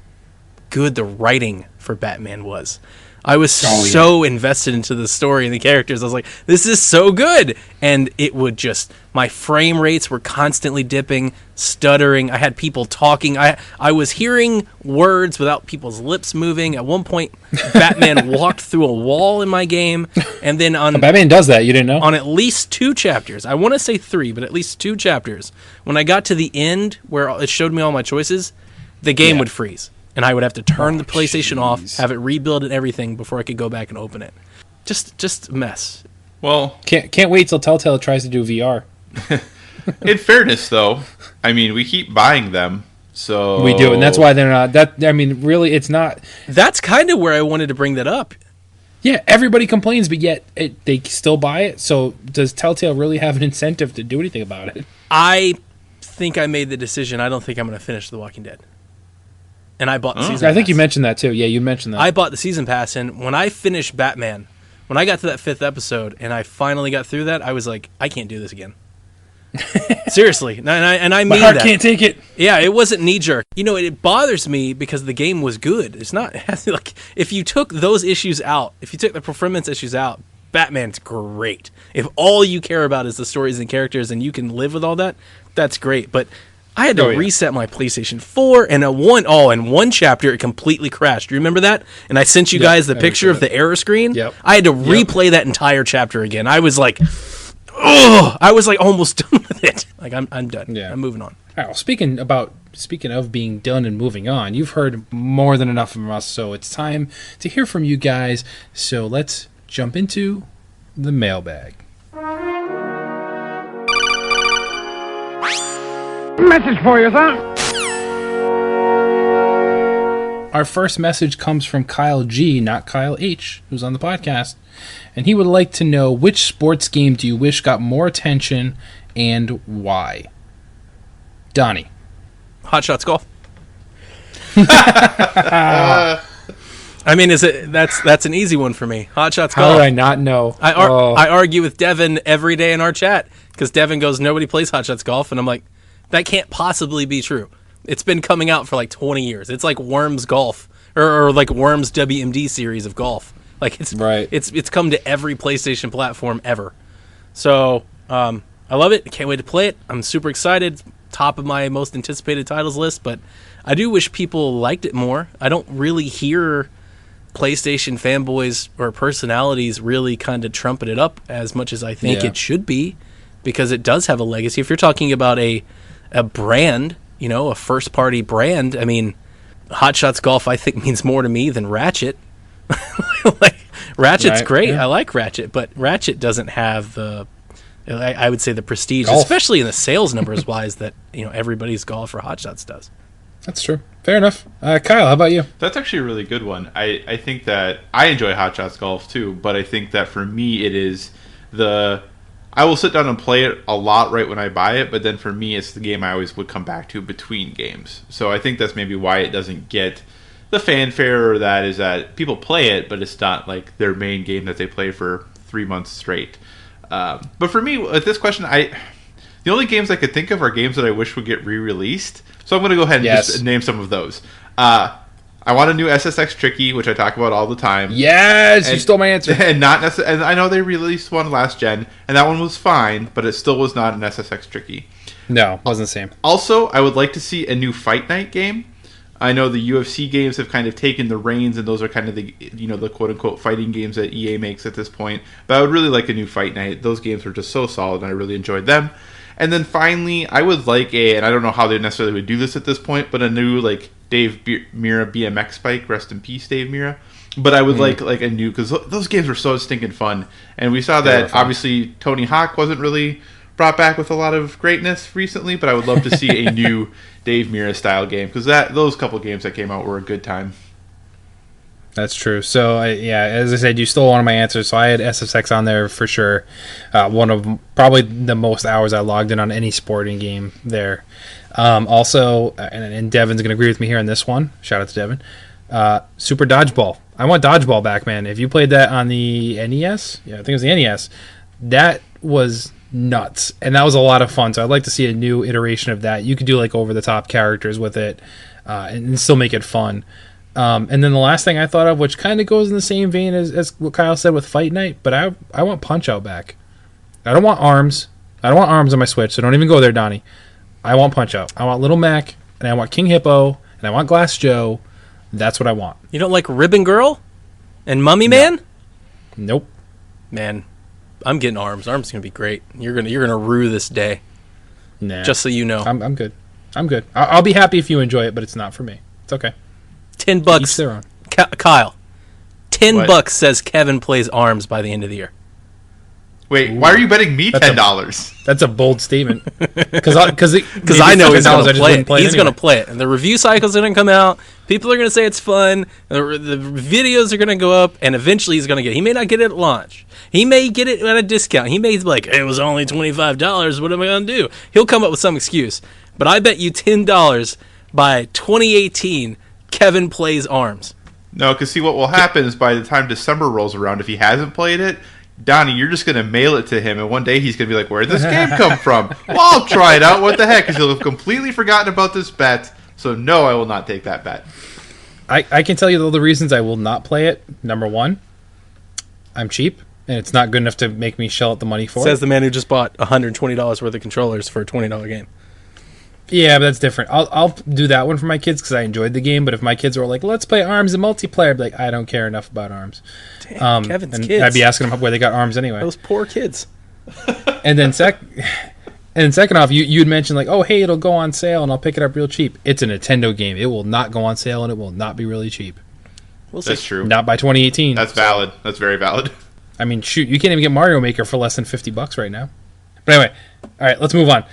S3: good the writing for Batman was. I was so invested into the story and the characters. I was like, this is so good. And it would my frame rates were constantly dipping, stuttering. I had people talking. I was hearing words without people's lips moving. At one point, Batman walked through a wall in my game. And then
S1: Batman does that, you didn't know?
S3: On at least 2 chapters. I want to say 3, but at least 2 chapters. When I got to the end where it showed me all my choices, the game would freeze. And I would have to turn the PlayStation off, have it rebuild and everything before I could go back and open it. Just a mess.
S2: Well,
S1: can't wait till Telltale tries to do VR.
S2: In fairness, though, I mean, we keep buying them, so
S1: we do, and that's why they're not. Really, it's not.
S3: That's kind of where I wanted to bring that up.
S1: Yeah, everybody complains, but yet they still buy it. So does Telltale really have an incentive to do anything about it?
S3: I think I made the decision. I don't think I'm going to finish The Walking Dead. And I bought the season pass.
S1: I think you mentioned that too. Yeah, you mentioned that.
S3: I bought the season pass, and when I finished Batman, when I got to that 5th episode, and I finally got through that, I was like, I can't do this again. Seriously. And I mean that.
S1: My heart can't take it.
S3: Yeah, it wasn't knee-jerk. It bothers me because the game was good. It's not, like, if you took those issues out, if you took the performance issues out, Batman's great. If all you care about is the stories and characters and you can live with all that, that's great. But I had to reset my PlayStation 4, and in one chapter it completely crashed. Do you remember that? And I sent you guys the picture of the error screen.
S1: Yep.
S3: I had to replay that entire chapter again. I was like, almost done with it. Like, I'm done. Yeah. I'm moving on.
S1: All right, well, speaking of being done and moving on, you've heard more than enough from us, so it's time to hear from you guys. So let's jump into the mailbag.
S4: Message for you, son.
S1: Our first message comes from Kyle G, not Kyle H, who's on the podcast. And he would like to know, which sports game do you wish got more attention and why? Donny.
S3: Hot Shots Golf. I mean, that's an easy one for me. Hot Shots Golf.
S1: How did I not know?
S3: I argue with Devin every day in our chat. Because Devin goes, nobody plays Hot Shots Golf, and I'm like, that can't possibly be true. It's been coming out for like 20 years. It's like Worms Golf or like Worms WMD series of golf. Like it's come to every PlayStation platform ever. So I love it. I can't wait to play it. I'm super excited. Top of my most anticipated titles list, but I do wish people liked it more. I don't really hear PlayStation fanboys or personalities really kind of trumpet it up as much as I think it should be, because it does have a legacy. If you're talking about a brand, a first party brand, I mean, Hot Shots Golf I think means more to me than Ratchet. Like Ratchet's great. Yeah. I like Ratchet, but Ratchet doesn't have the I would say the prestige, especially in the sales numbers wise, that everybody's golf or Hot Shots does.
S1: That's true. Fair enough. Kyle, how about you?
S2: That's actually a really good one. I think that I enjoy Hot Shots Golf too, but I think that for me it is I will sit down and play it a lot right when I buy it, but then for me it's the game I always would come back to between games. So I think that's maybe why it doesn't get the fanfare, or that is that people play it, but it's not like their main game that they play for 3 months straight. But for me, with this question, the only games I could think of are games that I wish would get re-released. So I'm going to go ahead and just name some of those. I want a new SSX Tricky, which I talk about all the time.
S1: Yes, you stole my answer.
S2: And and I know they released one last gen, and that one was fine, but it still was not an SSX Tricky.
S1: No, wasn't the same.
S2: Also, I would like to see a new Fight Night game. I know the UFC games have kind of taken the reins, and those are kind of the the quote-unquote fighting games that EA makes at this point. But I would really like a new Fight Night. Those games were just so solid, and I really enjoyed them. And then finally, I would like and I don't know how they necessarily would do this at this point, but a new Dave Mira BMX bike. Rest in peace, Dave Mira. But I would like a new, because those games were so stinking fun. And we saw that obviously Tony Hawk wasn't really brought back with a lot of greatness recently, but I would love to see a new Dave Mira style game, because those couple games that came out were a good time.
S1: That's true. So, as I said, you stole one of my answers. So I had SSX on there for sure. One of probably the most hours I logged in on any sporting game there. Also, and Devin's going to agree with me here on this one. Shout out to Devin. Super Dodgeball. I want Dodgeball back, man. If you played that on the NES, I think it was the NES, that was nuts. And that was a lot of fun. So I'd like to see a new iteration of that. You could do over-the-top characters with it and still make it fun. And then the last thing I thought of, which kind of goes in the same vein as what Kyle said with Fight Night, but I want Punch-Out back. I don't want Arms. I don't want Arms on my Switch, so don't even go there, Donnie. I want Punch-Out. I want Little Mac, and I want King Hippo, and I want Glass Joe. That's what I want.
S3: You don't like Ribbon Girl and Mummy Man?
S1: Nope.
S3: Man, I'm getting Arms. Arms is going to be great. You're gonna rue this day.
S1: Nah.
S3: Just so you know.
S1: I'm good. I'm good. I'll be happy if you enjoy it, but it's not for me. It's okay.
S3: $10.
S1: Each their own.
S3: Kyle. $10 says Kevin plays Arms by the end of the year.
S2: Wait, why are you betting me $10?
S1: That's a bold statement. Because
S3: I know he's going to play it. He's going to play it. And the review cycle's going to come out. People are going to say it's fun. The videos are going to go up. And eventually he's going to get it. He may not get it at launch. He may get it at a discount. He may be like, it was only $25. What am I going to do? He'll come up with some excuse. But I bet you $10 by 2018, Kevin plays Arms.
S2: No, because see, what will happen is by the time December rolls around, if he hasn't played it, Donnie, you're just going to mail it to him, and one day he's going to be like, where'd this game come from? Well, I'll try it out. What the heck? Because he'll have completely forgotten about this bet. So, no, I will not take that bet.
S1: I can tell you all the reasons I will not play it. Number one, I'm cheap, and it's not good enough to make me shell out the money for it.
S3: Says the man who just bought $120 worth of controllers for a $20 game.
S1: Yeah, but that's different. I'll do that one for my kids because I enjoyed the game. But if my kids were like, "Let's play Arms and multiplayer," I'd be like, I don't care enough about Arms.
S3: Damn, Kevin's kids.
S1: I'd be asking them where they got Arms anyway.
S3: Those poor kids.
S1: And then second off, you'd mentioned oh, hey, it'll go on sale and I'll pick it up real cheap. It's a Nintendo game. It will not go on sale and it will not be really cheap.
S2: That's true.
S1: Not by 2018.
S2: That's valid. That's very valid.
S1: I mean, shoot, you can't even get Mario Maker for less than $50 right now. But anyway, all right, let's move on.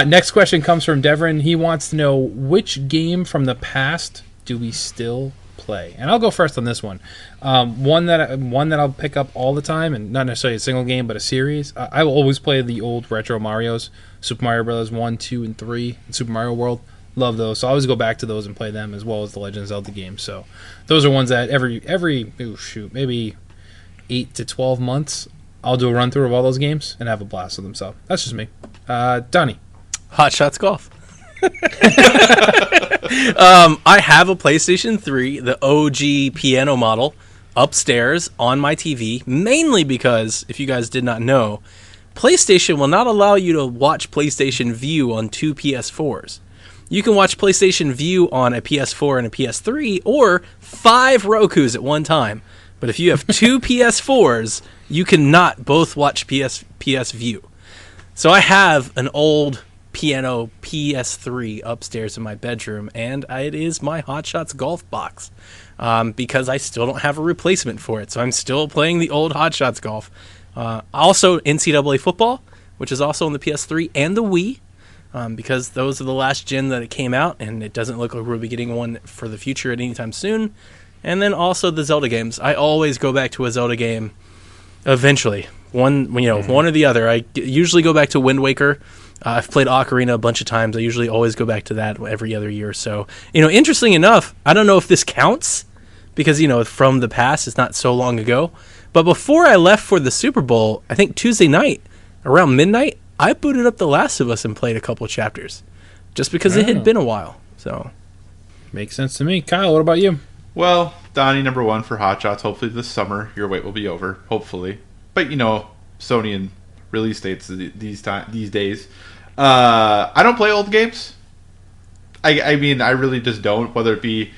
S1: Next question comes from Devin. He wants to know, which game from the past do we still play? And I'll go first on this one. One that I'll pick up all the time, and not necessarily a single game, but a series. I will always play the old retro Marios, Super Mario Bros. 1, 2, and 3, and Super Mario World. Love those. So I always go back to those and play them, as well as the Legend of Zelda games. So those are ones that every maybe 8 to 12 months, I'll do a run through of all those games and have a blast with them. So that's just me. Donny.
S3: Hot Shots Golf. I have a PlayStation 3, the OG piano model, upstairs on my TV, mainly because, if you guys did not know, PlayStation will not allow you to watch PlayStation View on 2 PS4s. You can watch PlayStation View on a PS4 and a PS3, or 5 Rokus at one time. But if you have 2 PS4s, you cannot both watch PS View. So I have an old piano PS3 upstairs in my bedroom, and it is my Hot Shots Golf box, because I still don't have a replacement for it. So I'm still playing the old Hot Shots Golf. Also NCAA football, which is also on the PS3 and the Wii, because those are the last gen that it came out, and it doesn't look like we'll be getting one for the future at any time soon. And then also the Zelda games. I always go back to a Zelda game eventually. One or the other. I usually go back to Wind Waker. I've played Ocarina a bunch of times. I usually always go back to that every other year. So, interesting enough, I don't know if this counts because, from the past, it's not so long ago. But before I left for the Super Bowl, I think Tuesday night, around midnight, I booted up The Last of Us and played a couple chapters just because it had been a while. So,
S1: makes sense to me. Kyle, what about you?
S2: Well, Donnie, number 1 for Hot Shots. Hopefully this summer your wait will be over. Hopefully. But, Sony and release dates these days. I don't play old games. I mean, I really just don't. Whether it be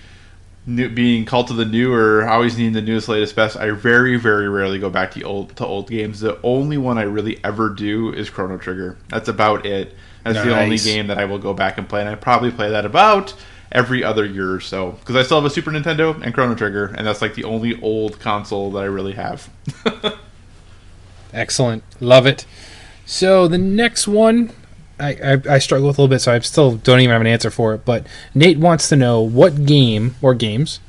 S2: being called to the new or always needing the newest, latest, best, I very, very rarely go back to old games. The only one I really ever do is Chrono Trigger. That's about it. That's the only game that I will go back and play, and I probably play that about every other year or so, because I still have a Super Nintendo and Chrono Trigger, and that's like the only old console that I really have.
S1: Excellent. Love it. So the next one, I struggle with a little bit, so I still don't even have an answer for it, but Nate wants to know what game or games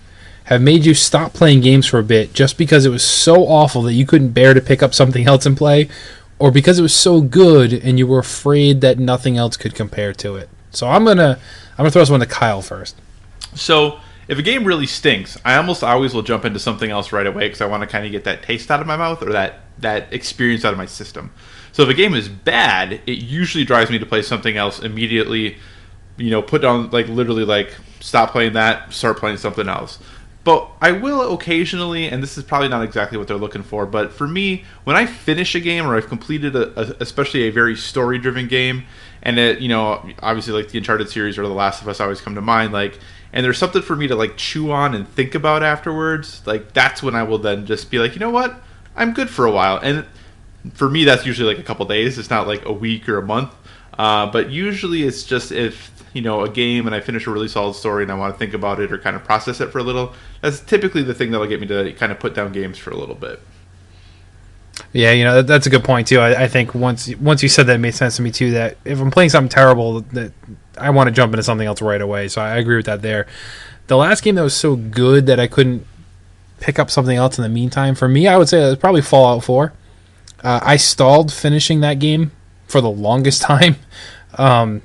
S1: have made you stop playing games for a bit just because it was so awful that you couldn't bear to pick up something else and play, or because it was so good and you were afraid that nothing else could compare to it. So I'm gonna throw this one to Kyle first.
S2: So if a game really stinks, I almost always will jump into something else right away because I want to kind of get that taste out of my mouth or that experience out of my system. So if a game is bad, it usually drives me to play something else immediately. Put down, literally stop playing that, start playing something else. But I will occasionally, and this is probably not exactly what they're looking for, but for me, when I finish a game or I've completed especially a very story-driven game, and it, obviously like the Uncharted series or The Last of Us always come to mind, and there's something for me to chew on and think about afterwards, that's when I will then just be like, you know what, I'm good for a while. And for me, that's usually a couple days. It's not a week or a month. But usually it's just if, a game and I finish a really solid story and I want to think about it or kind of process it for a little, that's typically the thing that'll get me to kind of put down games for a little bit.
S1: Yeah, that's a good point too. I think once you said that, it made sense to me too, that if I'm playing something terrible, that I want to jump into something else right away. So I agree with that there. The last game that was so good that I couldn't pick up something else in the meantime, for me, I would say it was probably Fallout 4. I stalled finishing that game for the longest time, and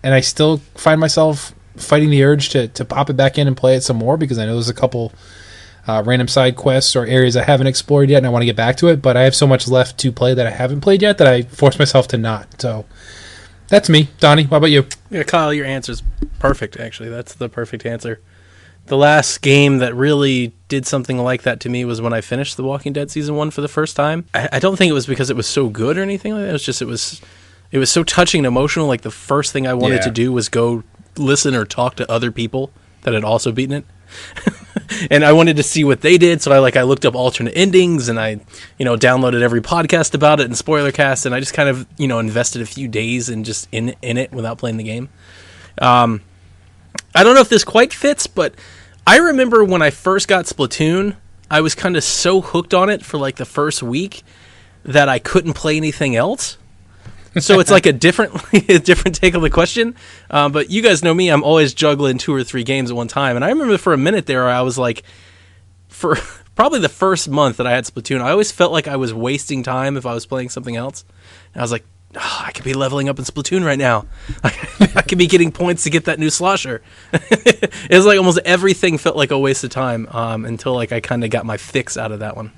S1: I still find myself fighting the urge to pop it back in and play it some more, because I know there's a couple random side quests or areas I haven't explored yet and I want to get back to it, but I have so much left to play that I haven't played yet that I force myself to not. So that's me. Donnie, what about you?
S3: Yeah, Kyle, your answer's perfect, actually. That's the perfect answer. The last game that really did something like that to me was when I finished The Walking Dead Season 1 for the first time. I don't think it was because it was so good or anything like that. It was just it was so touching and emotional. The first thing I wanted to do was go listen or talk to other people that had also beaten it. And I wanted to see what they did, so I looked up alternate endings, and I downloaded every podcast about it and spoiler cast, and I just kind of invested a few days in it without playing the game. I don't know if this quite fits, but I remember when I first got Splatoon, I was kind of so hooked on it for the first week that I couldn't play anything else. So it's a different take on the question. But you guys know me, I'm always juggling 2 or 3 games at one time. And I remember for a minute there, I was for probably the first month that I had Splatoon, I always felt like I was wasting time if I was playing something else. And I was like, I could be leveling up in Splatoon right now. I could be getting points to get that new slosher. It was almost everything felt like a waste of time until I kind of got my fix out of that one.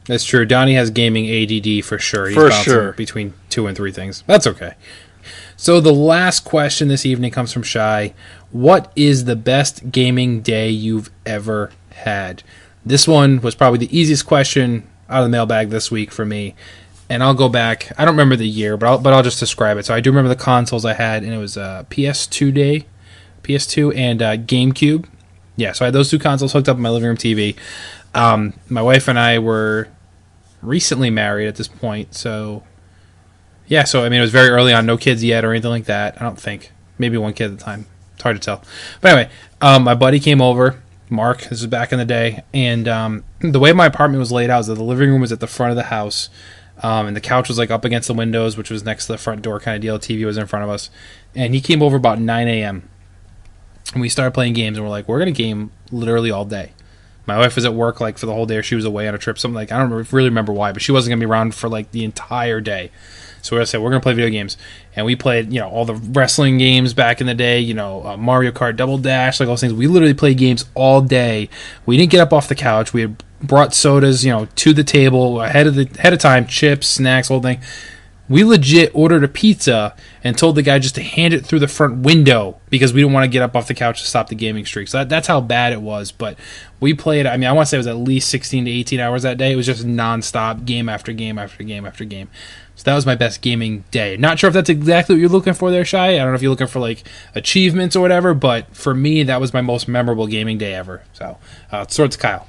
S1: That's true. Donnie has gaming ADD for sure. He's
S3: For
S1: bouncing
S3: sure.
S1: between 2 and 3 things. That's okay. So the last question this evening comes from Shy. What is the best gaming day you've ever had? This one was probably the easiest question out of the mailbag this week for me. And I'll go back. I don't remember the year, but I'll just describe it. So I do remember the consoles I had, and it was PS2 day, PS2 and GameCube. Yeah, so I had those 2 consoles hooked up on my living room TV. My wife and I were recently married at this point, so yeah, so I mean it was very early on, no kids yet or anything like that. I don't think, maybe 1 kid at the time. It's hard to tell. But anyway, my buddy came over, Mark. This was back in the day, and the way my apartment was laid out is that the living room was at the front of the house, and the couch was like up against the windows, which was next to the front door kind of deal. The TV was in front of us, and he came over about 9 a.m. and we started playing games, and we're like, we're gonna game literally all day. My wife was at work like for the whole day, or she was away on a trip, something like, I don't really remember why, but she wasn't gonna be around for like the entire day. So we said we're gonna play video games, and we played, all the wrestling games back in the day, Mario Kart, Double Dash, like all those things. We literally played games all day. We didn't get up off the couch. We had brought sodas, to the table ahead of time, chips, snacks, whole thing. We legit ordered a pizza and told the guy just to hand it through the front window because we didn't want to get up off the couch to stop the gaming streak. So that's how bad it was. But we played, I want to say it was at least 16 to 18 hours that day. It was just nonstop, game after game after game after game. So that was my best gaming day. Not sure if that's exactly what you're looking for there, Shy. I don't know if you're looking for like achievements or whatever, but for me, that was my most memorable gaming day ever. So, Swords Kyle.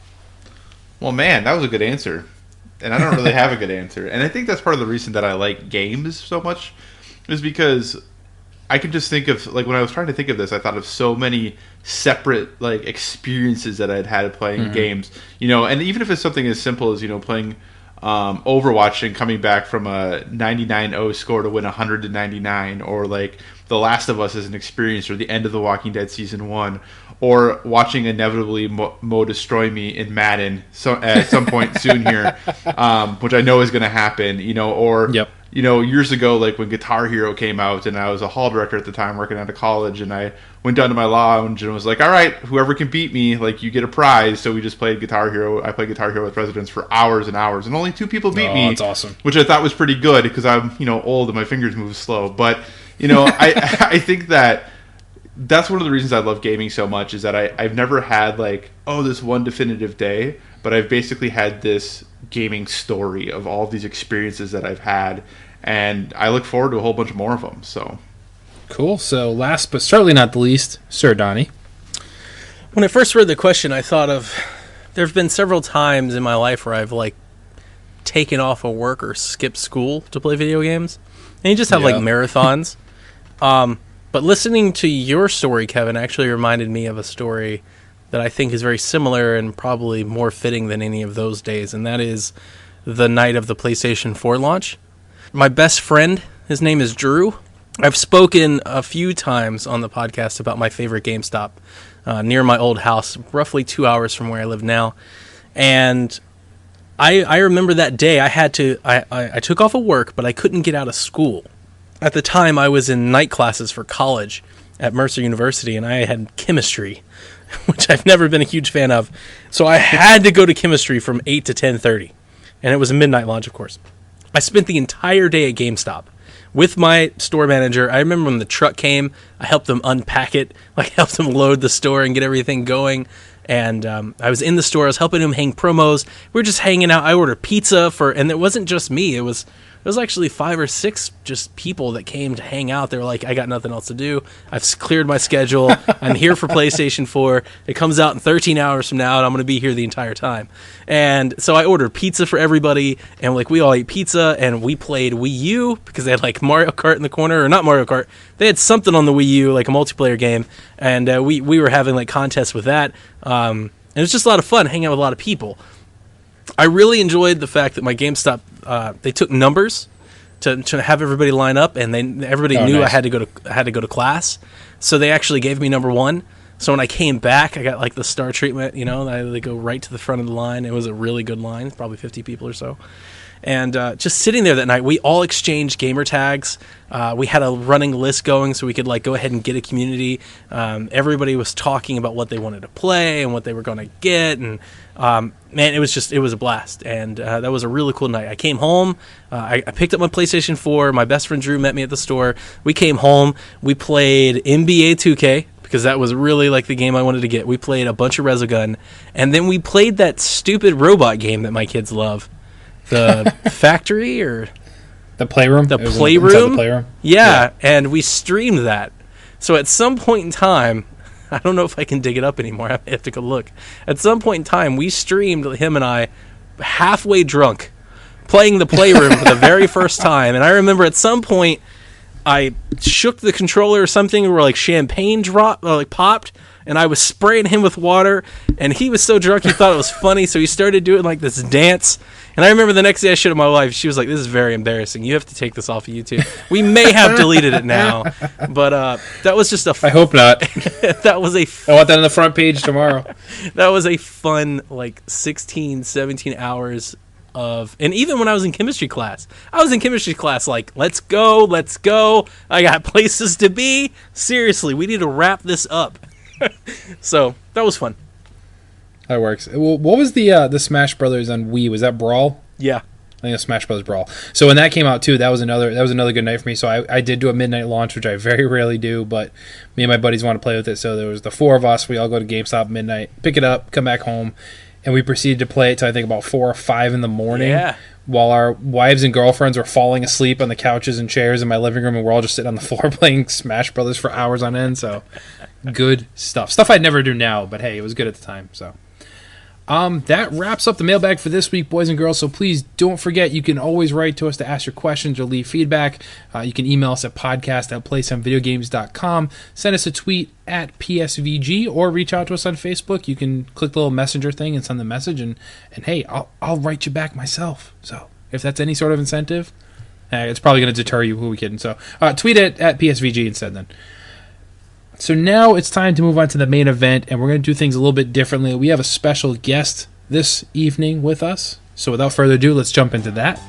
S2: Well, man, that was a good answer. And I don't really have a good answer. And I think that's part of the reason that I like games so much is because I can just think of, like, when I was trying to think of this, I thought of so many separate, like, experiences that I'd had playing games. And even if it's something as simple as, playing Overwatch and coming back from a 99-0 score to win 100-99, or, like, The Last of Us as an experience, or the end of The Walking Dead Season 1, or watching inevitably Mo destroy me in Madden at some point soon here, which I know is going to happen, or,
S1: Yep.
S2: Years ago, like when Guitar Hero came out, and I was a hall director at the time working at a college, and I went down to my lounge and was like, all right, whoever can beat me, like, you get a prize. So we just played Guitar Hero. I played Guitar Hero with residents for hours and hours, and only 2 people beat me.
S1: That's awesome.
S2: Which I thought was pretty good because I'm, old and my fingers move slow. But, I think that's one of the reasons I love gaming so much is that I've never had like, this one definitive day, but I've basically had this gaming story of all of these experiences that I've had, and I look forward to a whole bunch more of them. So
S1: Cool. So last but certainly not the least, Sir Donny.
S3: When I first read the question, I thought of, there have been several times in my life where I've like taken off of work or skipped school to play video games, and you just have like marathons. But listening to your story, Kevin, actually reminded me of a story that I think is very similar and probably more fitting than any of those days, and that is the night of the PlayStation 4 launch. My best friend, his name is Drew. I've spoken a few times on the podcast about my favorite GameStop near my old house, roughly 2 hours from where I live now. And I remember that day I took off of work, but I couldn't get out of school. At the time, I was in night classes for college at Mercer University, and I had chemistry, which I've never been a huge fan of. So I had to go to chemistry from 8 to 10:30, and it was a midnight launch, of course. I spent the entire day at GameStop with my store manager. I remember when the truck came, I helped them unpack it, like helped them load the store and get everything going. And I was in the store, I was helping him hang promos. We were just hanging out. I ordered pizza and it wasn't just me. It was actually 5 or 6 just people that came to hang out. They were like, I got nothing else to do. I've cleared my schedule. I'm here for PlayStation 4. It comes out in 13 hours from now, and I'm going to be here the entire time. And so I ordered pizza for everybody, and like we all ate pizza, and we played Wii U because they had like Mario Kart in the corner, or not Mario Kart. They had something on the Wii U, like a multiplayer game, and we were having like contests with that. And it was just a lot of fun hanging out with a lot of people. I really enjoyed the fact that my GameStop, they took numbers to have everybody line up, and everybody knew nice. I had to go to class, so they actually gave me number 1. So when I came back, I got like the star treatment. They go right to the front of the line. It was a really good line, probably 50 people or so, And just sitting there that night, we all exchanged gamer tags. We had a running list going so we could like go ahead and get a community. Everybody was talking about what they wanted to play and what they were going to get. And man, it was a blast. And that was a really cool night. I came home. I picked up my PlayStation 4. My best friend Drew met me at the store. We came home. We played NBA 2K. Because that was really like the game I wanted to get. We played a bunch of Resogun, and then we played that stupid robot game that my kids love, the Factory or
S1: the Playroom.
S3: The Playroom. Yeah, and we streamed that. So at some point in time, I don't know if I can dig it up anymore. I have to go look. At some point in time, we streamed him and I, halfway drunk, playing the Playroom for the very first time. And I remember at some point, I shook the controller or something where like champagne dropped, like popped, and I was spraying him with water, and he was so drunk he thought it was funny, so he started doing like this dance. And I remember the next day I showed it my wife. She was like, "This is very embarrassing. You have to take this off of YouTube." We may have deleted it now, but that was just
S1: I hope not.
S3: That was
S1: I want that on the front page tomorrow.
S3: That was a fun like 16, 17 hours. And even when I was in chemistry class, like, let's go, I got places to be, seriously, we need to wrap this up. So that was fun.
S1: That works. Well, what was the Smash Brothers on Wii? Was that Brawl?
S3: Yeah,
S1: I think it was Smash Brothers Brawl. So when that came out too, that was another good night for me. So I did do a midnight launch, which I very rarely do, but me and my buddies want to play with it. So there was the four of us. We all go to GameStop midnight, pick it up, come back home. And we proceeded to play it till I think about 4 or 5 in the morning.
S3: Yeah.
S1: While our wives and girlfriends were falling asleep on the couches and chairs in my living room, and we're all just sitting on the floor playing Smash Brothers for hours on end. So, good stuff. Stuff I'd never do now, but hey, it was good at the time. So, that wraps up the mailbag for this week, boys and girls. So please don't forget, you can always write to us to ask your questions or leave feedback. You can email us at podcast@playsomvideogames.com. Send us a tweet at PSVG or reach out to us on Facebook. You can click the little messenger thing and send the message, and hey, I'll write you back myself. So if that's any sort of incentive, it's probably going to deter you. Who are we kidding? So tweet it at PSVG instead then. So now it's time to move on to the main event, and we're going to do things a little bit differently. We have a special guest this evening with us. So without further ado, let's jump into that.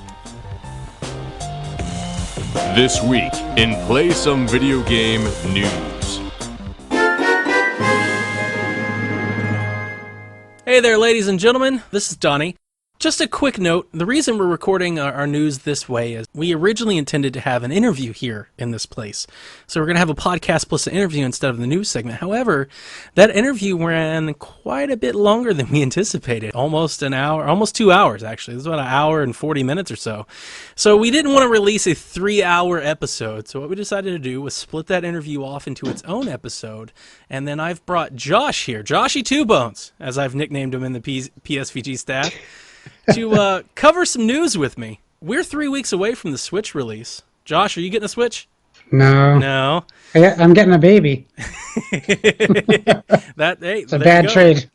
S5: This week in Play Some Video Game News.
S3: Hey there, ladies and gentlemen. This is Donny. Just a quick note, the reason we're recording our news this way is we originally intended to have an interview here in this place. So we're going to have a podcast plus an interview instead of the news segment. However, that interview ran quite a bit longer than we anticipated. Almost an hour, almost 2 hours actually. It was about an hour and 40 minutes or so. So we didn't want to release a 3-hour episode. So what we decided to do was split that interview off into its own episode. And then I've brought Josh here, Joshy Two Bones, as I've nicknamed him in the PSVG staff. To cover some news with me. We're 3 weeks away from the Switch release. Josh, are you getting a Switch?
S4: No. I'm getting a baby.
S3: It's
S4: a bad trade.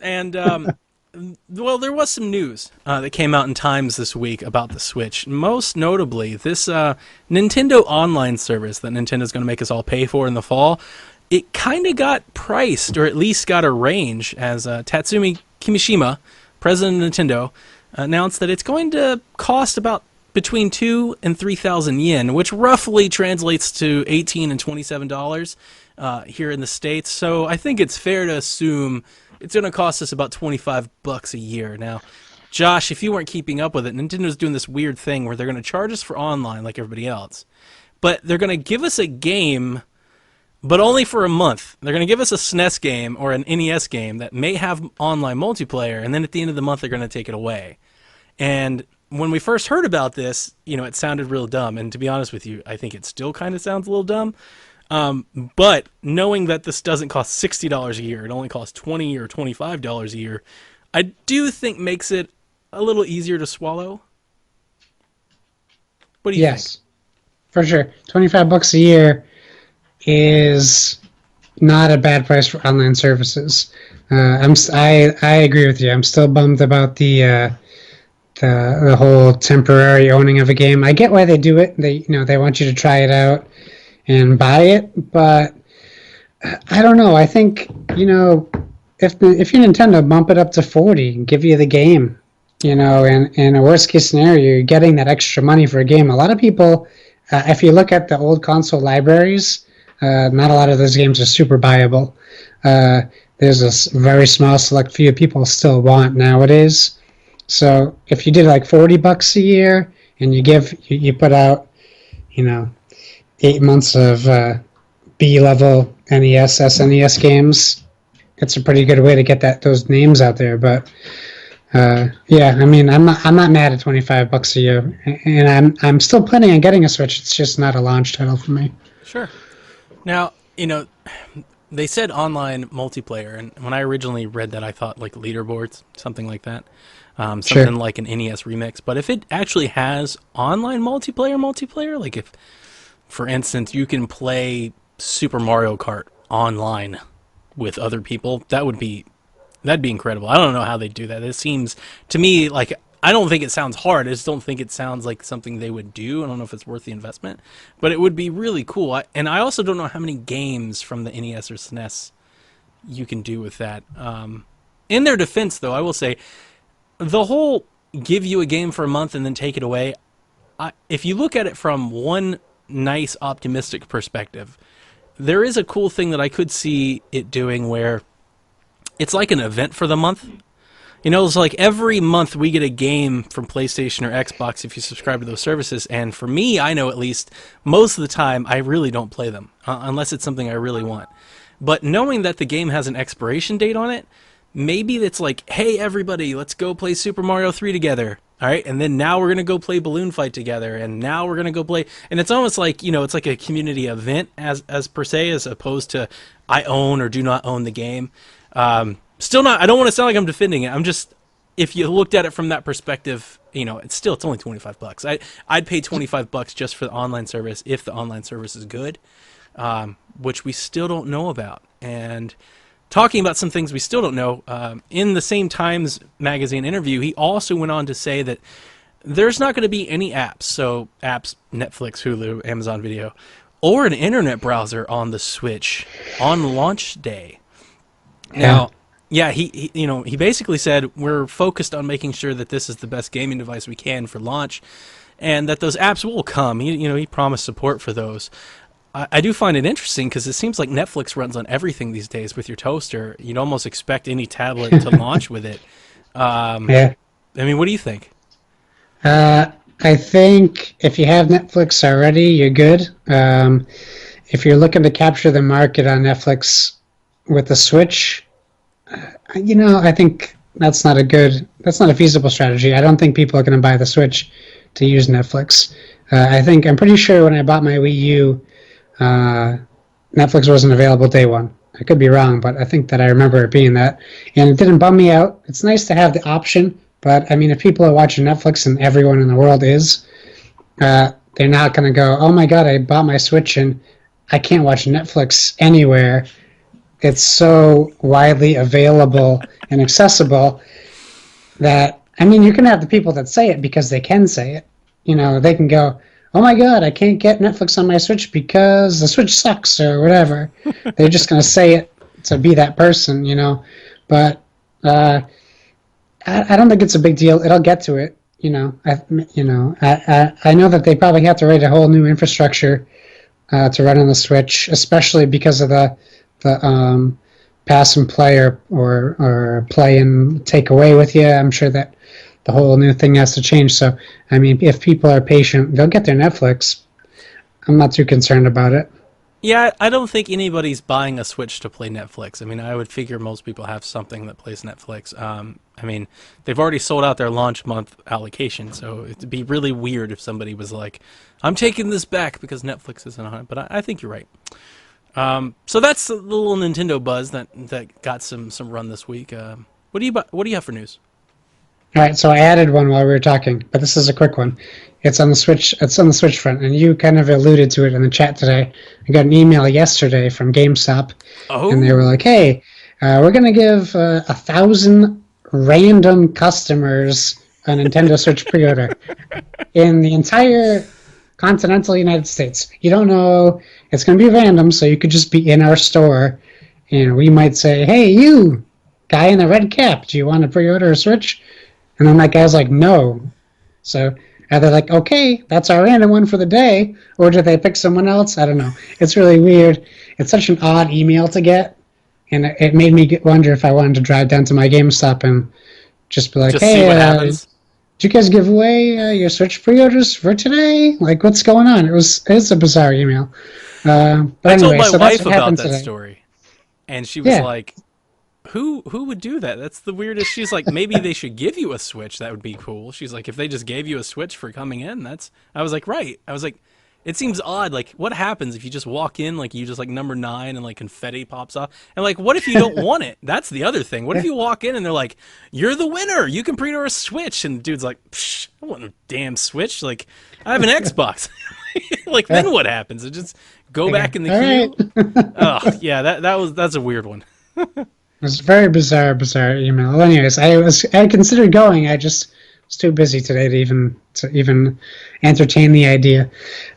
S3: And, well, there was some news that came out in Times this week about the Switch. Most notably, this Nintendo online service that Nintendo's going to make us all pay for in the fall, it kind of got priced, or at least got a range, as Tatsumi Kimishima, president of Nintendo, announced that it's going to cost about between 2,000 and 3,000 yen, which roughly translates to $18 and $27 here in the States. So I think it's fair to assume it's going to cost us about $25 a year. Now, Josh, if you weren't keeping up with it, Nintendo's doing this weird thing where they're going to charge us for online like everybody else, but they're going to give us a game, but only for a month. They're going to give us a SNES game or an NES game that may have online multiplayer, and then at the end of the month, they're going to take it away. And when we first heard about this, it sounded real dumb. And to be honest with you, I think it still kind of sounds a little dumb. But knowing that this doesn't cost $60 a year, it only costs $20 or $25 a year, I do think makes it a little easier to swallow. What do you think?
S4: Yes, for sure. $25 a year is not a bad price for online services. I agree with you. I'm still bummed about the whole temporary owning of a game. I get why they do it. They want you to try it out and buy it, but I don't know. I think if you're Nintendo, bump it up to $40 and give you the game. in a worst case scenario, you're getting that extra money for a game. A lot of people, if you look at the old console libraries, not a lot of those games are super buyable. There's a very small select few people still want nowadays. So if you did like $40 a year and you put out, 8 months of B-level NES, SNES games, it's a pretty good way to get those names out there. But yeah, I mean, I'm not mad at $25 a year, and I'm still planning on getting a Switch. It's just not a launch title for me.
S3: Sure. Now, they said online multiplayer, and when I originally read that, I thought like leaderboards, something like that, something like an NES remix. But if it actually has online multiplayer, like if, for instance, you can play Super Mario Kart online with other people, that'd be incredible. I don't know how they do that. It seems to me like, I don't think it sounds hard. I just don't think it sounds like something they would do. I don't know if it's worth the investment, but it would be really cool. And I also don't know how many games from the NES or SNES you can do with that. In their defense, though, I will say the whole give you a game for a month and then take it away, if you look at it from one nice optimistic perspective, there is a cool thing that I could see it doing where it's like an event for the month. It's like every month we get a game from PlayStation or Xbox if you subscribe to those services. And for me, I know at least most of the time I really don't play them unless it's something I really want. But knowing that the game has an expiration date on it, maybe it's like, hey, everybody, let's go play Super Mario 3 together. All right, and then now we're going to go play Balloon Fight together, and now we're going to go play... And it's almost like, it's like a community event as per se, as opposed to I own or do not own the game. Still not... I don't want to sound like I'm defending it. I'm just... If you looked at it from that perspective, it's only $25. I'd pay $25 just for the online service if the online service is good, which we still don't know about. And... talking about some things we still don't know, in the same Times Magazine interview, he also went on to say that there's not going to be any apps, so apps, Netflix, Hulu, Amazon Video, or an internet browser on the Switch on launch day. Now, yeah, he basically said we're focused on making sure that this is the best gaming device we can for launch, and that those apps will come. He promised support for those. I do find it interesting because it seems like Netflix runs on everything these days with your toaster. You'd almost expect any tablet to launch with it.
S4: Yeah.
S3: I mean, what do you think?
S4: I think if you have Netflix already, you're good. If you're looking to capture the market on Netflix with the Switch, I think that's not a feasible strategy. I don't think people are going to buy the Switch to use Netflix. I'm pretty sure when I bought my Wii U, Netflix wasn't available day one. I could be wrong, but I think that I remember it being that. And it didn't bum me out. It's nice to have the option, but I mean, if people are watching Netflix, and everyone in the world is, they're not going to go, oh my god, I bought my Switch and I can't watch Netflix anywhere. It's so widely available and accessible that, I mean, you can have the people that say it because they can say it. They can go, oh my god, I can't get Netflix on my Switch because the Switch sucks or whatever. They're just going to say it to be that person, But I don't think it's a big deal. It'll get to it, I know that they probably have to write a whole new infrastructure to run on the Switch, especially because of the pass and play or play and take away with you. I'm sure that the whole new thing has to change. So, I mean, if people are patient, they'll get their Netflix. I'm not too concerned about it.
S3: Yeah, I don't think anybody's buying a Switch to play Netflix. I mean, I would figure most people have something that plays Netflix. I mean, they've already sold out their launch month allocation, so it'd be really weird if somebody was like, I'm taking this back because Netflix isn't on it. But I think you're right. So that's the little Nintendo buzz that got some run this week. What do you have for news?
S4: All right, so I added one while we were talking, but this is a quick one. It's on the Switch. It's on the Switch front, and you kind of alluded to it in the chat today. I got an email yesterday from GameStop, and they were like, "Hey, we're going to give 1,000 random customers a Nintendo Switch pre-order in the entire continental United States. You don't know; it's going to be random, so you could just be in our store, and we might say, "Hey, you guy in the red cap, do you want to pre-order a Switch?" And then that guy's like, no. So are they like, okay, that's our random one for the day, or did they pick someone else? I don't know. It's really weird. It's such an odd email to get, and it made me wonder if I wanted to drive down to my GameStop and just be like,
S3: Just
S4: hey,
S3: see what happens.
S4: did you guys give away your Switch pre-orders for today? Like, what's going on? It's a bizarre email. But
S3: I told
S4: anyway,
S3: my
S4: so that's
S3: wife
S4: what
S3: about
S4: happened
S3: that
S4: today.
S3: story, and she was
S4: Yeah.
S3: like, "Who would do that? That's the weirdest." She's like, "Maybe they should give you a Switch. That would be cool." She's like, "If they just gave you a Switch for coming in, that's." I was like, "Right." I was like, "It seems odd. Like, what happens if you just walk in, like you just like number 9 and like confetti pops off, and like, what if you don't want it? That's the other thing. What if you walk in and they're like, you're the winner. You can pre-order a Switch, and the dude's like, Psh, I want a damn Switch. Like, I have an Xbox. Like, then what happens? It just go back in the
S4: All
S3: queue.
S4: right.
S3: Oh, yeah, that's a weird one.
S4: It's a very bizarre email. Well, anyways, I considered going. I just was too busy today to even entertain the idea.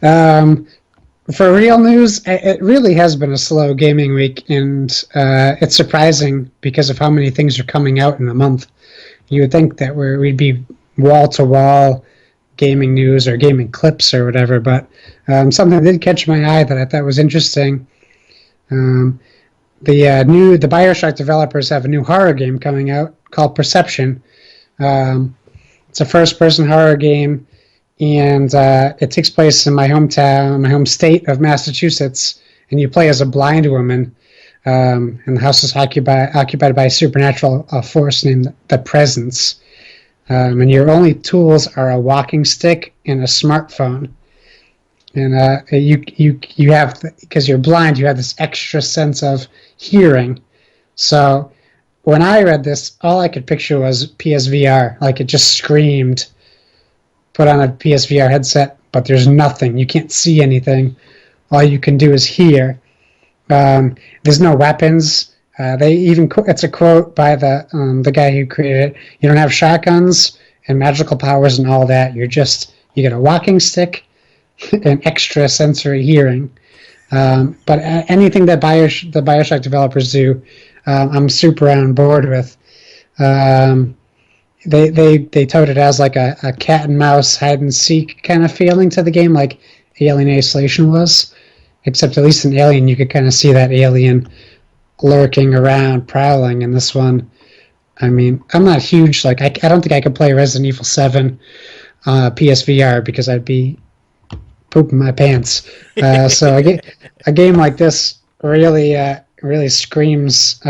S4: For real news, it really has been a slow gaming week, and it's surprising because of how many things are coming out in a month. You would think that we'd be wall to wall gaming news or gaming clips or whatever, but something did catch my eye that I thought was interesting. The BioShock developers have a new horror game coming out called Perception. It's a first-person horror game, and it takes place in my hometown, my home state of Massachusetts. And you play as a blind woman, and the house is occupied by a supernatural force named the Presence. And your only tools are a walking stick and a smartphone. And you have, because you're blind, you have this extra sense of hearing. So when I read this, all I could picture was PSVR. Like, it just screamed, put on a PSVR headset, but there's nothing. You can't see anything. All you can do is hear. There's no weapons. It's a quote by the guy who created it. You don't have shotguns and magical powers and all that. You get a walking stick and extra sensory hearing. But anything that the BioShock developers do, I'm super on board with. They touted it as like a cat and mouse hide and seek kind of feeling to the game, like Alien Isolation was. Except at least in Alien, you could kind of see that alien lurking around, prowling. In this one, I mean, I'm not huge. Like, I don't think I could play Resident Evil 7 PSVR because I'd be pooping my pants. So a game like this really screams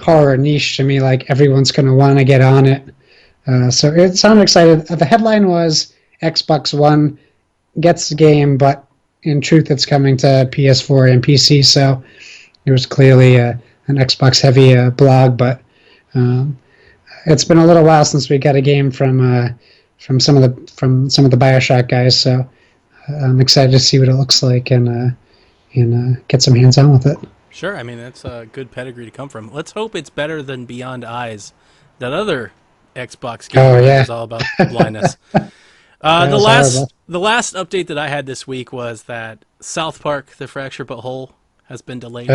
S4: horror niche to me. Like, everyone's going to want to get on it. So it sounded excited. The headline was Xbox One gets the game, but in truth, it's coming to PS4 and PC. So it was clearly an Xbox heavy blog, but it's been a little while since we got a game from some of the BioShock guys. So I'm excited to see what it looks like and get some hands on with it.
S3: Sure, I mean, that's a good pedigree to come from. Let's hope it's better than Beyond Eyes, that other Xbox game that was all about blindness. The last update that I had this week was that South Park: The Fractured But Whole has been delayed.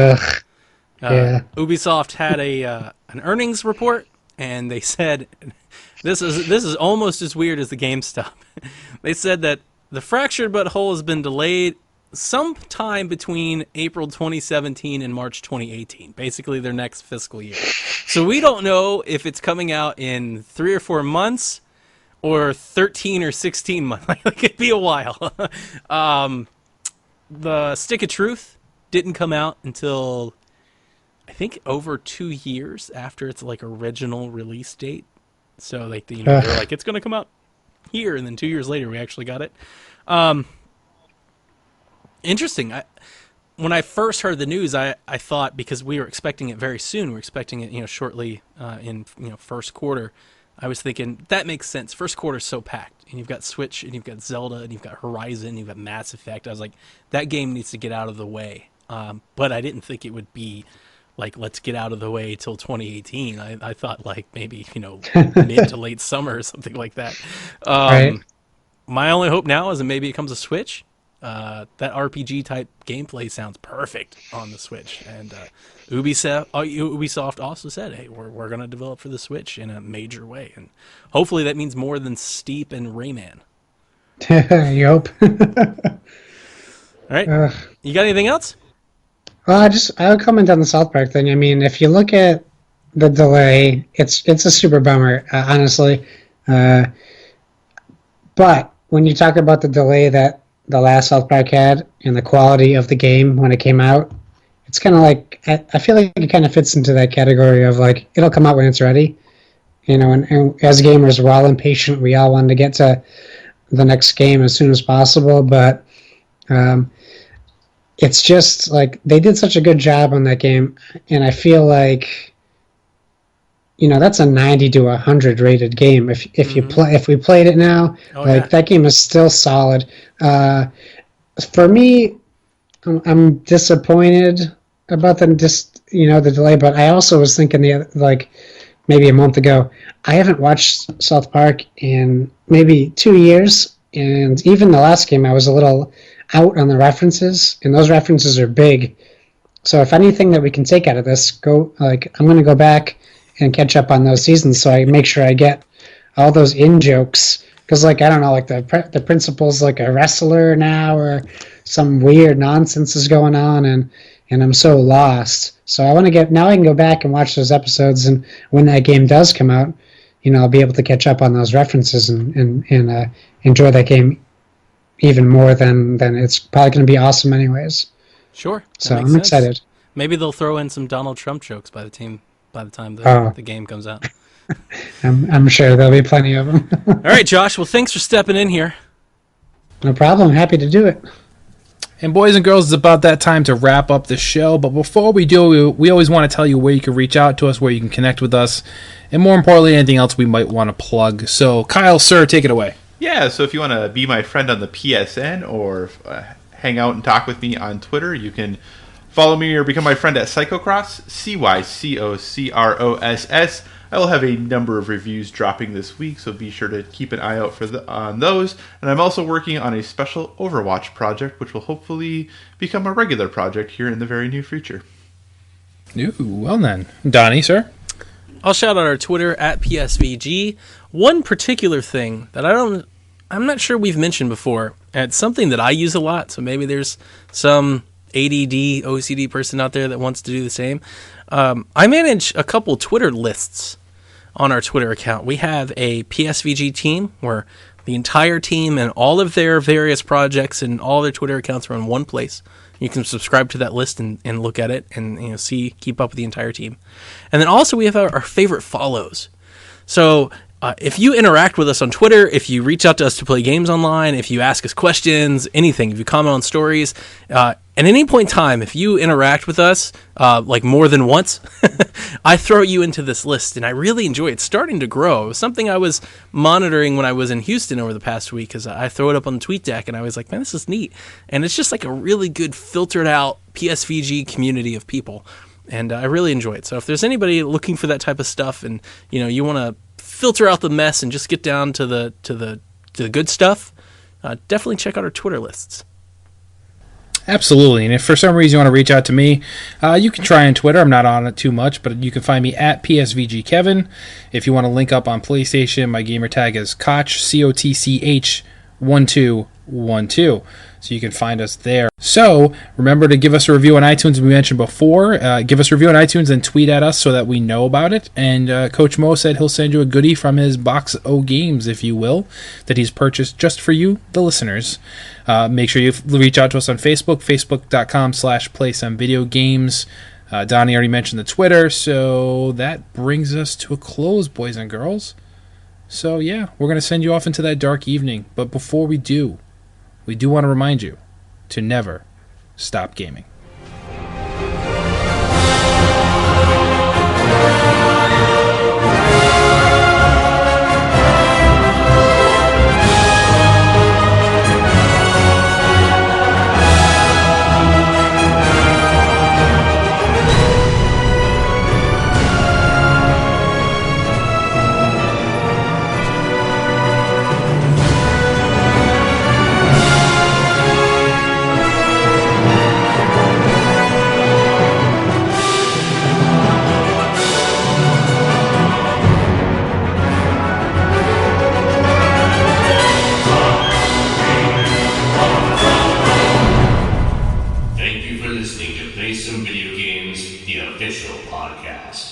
S3: Ubisoft had an earnings report, and they said this is almost as weird as the GameStop. They said that The Fractured But Whole has been delayed sometime between April 2017 and March 2018, basically their next fiscal year. So we don't know if it's coming out in 3 or 4 months or 13 or 16 months. Like, it could be a while. The Stick of Truth didn't come out until, I think, over 2 years after its like original release date. So like they're like, it's going to come out here, and then 2 years later we actually got it. Interesting. When I first heard the news, I thought, because we were expecting it very soon, we were expecting it shortly in first quarter. I was thinking that makes sense. First quarter's so packed, and you've got Switch, and you've got Zelda, and you've got Horizon, and you've got Mass Effect. I was like, that game needs to get out of the way. But I didn't think it would be like, let's get out of the way till 2018. I thought like maybe mid to late summer or something like that.
S4: Right.
S3: My only hope now is that maybe it comes a Switch. That RPG type gameplay sounds perfect on the Switch. And Ubisoft also said, hey, we're going to develop for the Switch in a major way. And hopefully that means more than Steep and Rayman.
S4: You hope.
S3: All right. You got anything else?
S4: Well, I would comment on the South Park thing. I mean, if you look at the delay, it's a super bummer, honestly. But when you talk about the delay that the last South Park had and the quality of the game when it came out, it's kind of like, I feel like it kind of fits into that category of like, it'll come out when it's ready. You know, and as gamers, we're all impatient. We all want to get to the next game as soon as possible, but it's just like they did such a good job on that game, and I feel like, you know, that's a 90 to 100 rated game. If we played it now, that game is still solid. For me, I'm disappointed about the delay, but I also was thinking maybe a month ago, I haven't watched South Park in maybe 2 years, and even the last game I was a little out on the references, and those references are big. So if anything that we can take out of this, I'm going to go back and catch up on those seasons so I make sure I get all those in-jokes. Because, I don't know, the principal's like a wrestler now, or some weird nonsense is going on, and I'm so lost. So I can go back and watch those episodes, and when that game does come out, you know, I'll be able to catch up on those references and enjoy that game even more than it's probably going to be awesome anyways.
S3: Sure.
S4: So I'm excited.
S3: Maybe they'll throw in some Donald Trump jokes by the time the game comes out.
S4: I'm sure there'll be plenty of them.
S3: All right, Josh. Well, thanks for stepping in here.
S4: No problem. Happy to do it.
S1: And boys and girls, it's about that time to wrap up the show. But before we do, we always want to tell you where you can reach out to us, where you can connect with us, and more importantly, anything else we might want to plug. So, Kyle, sir, take it away.
S2: Yeah, so if you want to be my friend on the PSN or hang out and talk with me on Twitter, you can follow me or become my friend at Cycocross, CYCOCROSS. I will have a number of reviews dropping this week, so be sure to keep an eye out on those. And I'm also working on a special Overwatch project, which will hopefully become a regular project here in the very near future.
S1: Ooh, well then. Donny, sir?
S3: I'll shout out our Twitter at PSVG. One particular thing that I'm not sure we've mentioned before, and it's something that I use a lot, so maybe there's some ADD, OCD person out there that wants to do the same. I manage a couple Twitter lists on our Twitter account. We have a PSVG team where the entire team and all of their various projects and all their Twitter accounts are in one place. You can subscribe to that list and look at it and keep up with the entire team. And then also we have our favorite follows. So if you interact with us on Twitter, if you reach out to us to play games online, if you ask us questions, anything, if you comment on stories, at any point in time, if you interact with us more than once, I throw you into this list, and I really enjoy it. It's starting to grow. It was something I was monitoring when I was in Houston over the past week, because I throw it up on the tweet deck, and I was like, man, this is neat. And it's just like a really good filtered out PSVG community of people, and I really enjoy it. So if there's anybody looking for that type of stuff, and you want to filter out the mess and just get down to the good stuff, definitely check out our Twitter lists.
S1: Absolutely. And if for some reason you want to reach out to me, you can try on Twitter. I'm not on it too much, but you can find me at PSVGKevin. If you want to link up on PlayStation, my gamer tag is Koch, COTCH 1212. So you can find us there. So remember to give us a review on iTunes, as we mentioned before. Give us a review on iTunes and tweet at us so that we know about it. And Coach Mo said he'll send you a goodie from his box O games, if you will, that he's purchased just for you, the listeners. Make sure you reach out to us on Facebook, facebook.com/playsomvideogames. Donnie already mentioned the Twitter, so that brings us to a close, boys and girls. So yeah, we're going to send you off into that dark evening. But before we do want to remind you to never stop gaming.
S6: official podcast.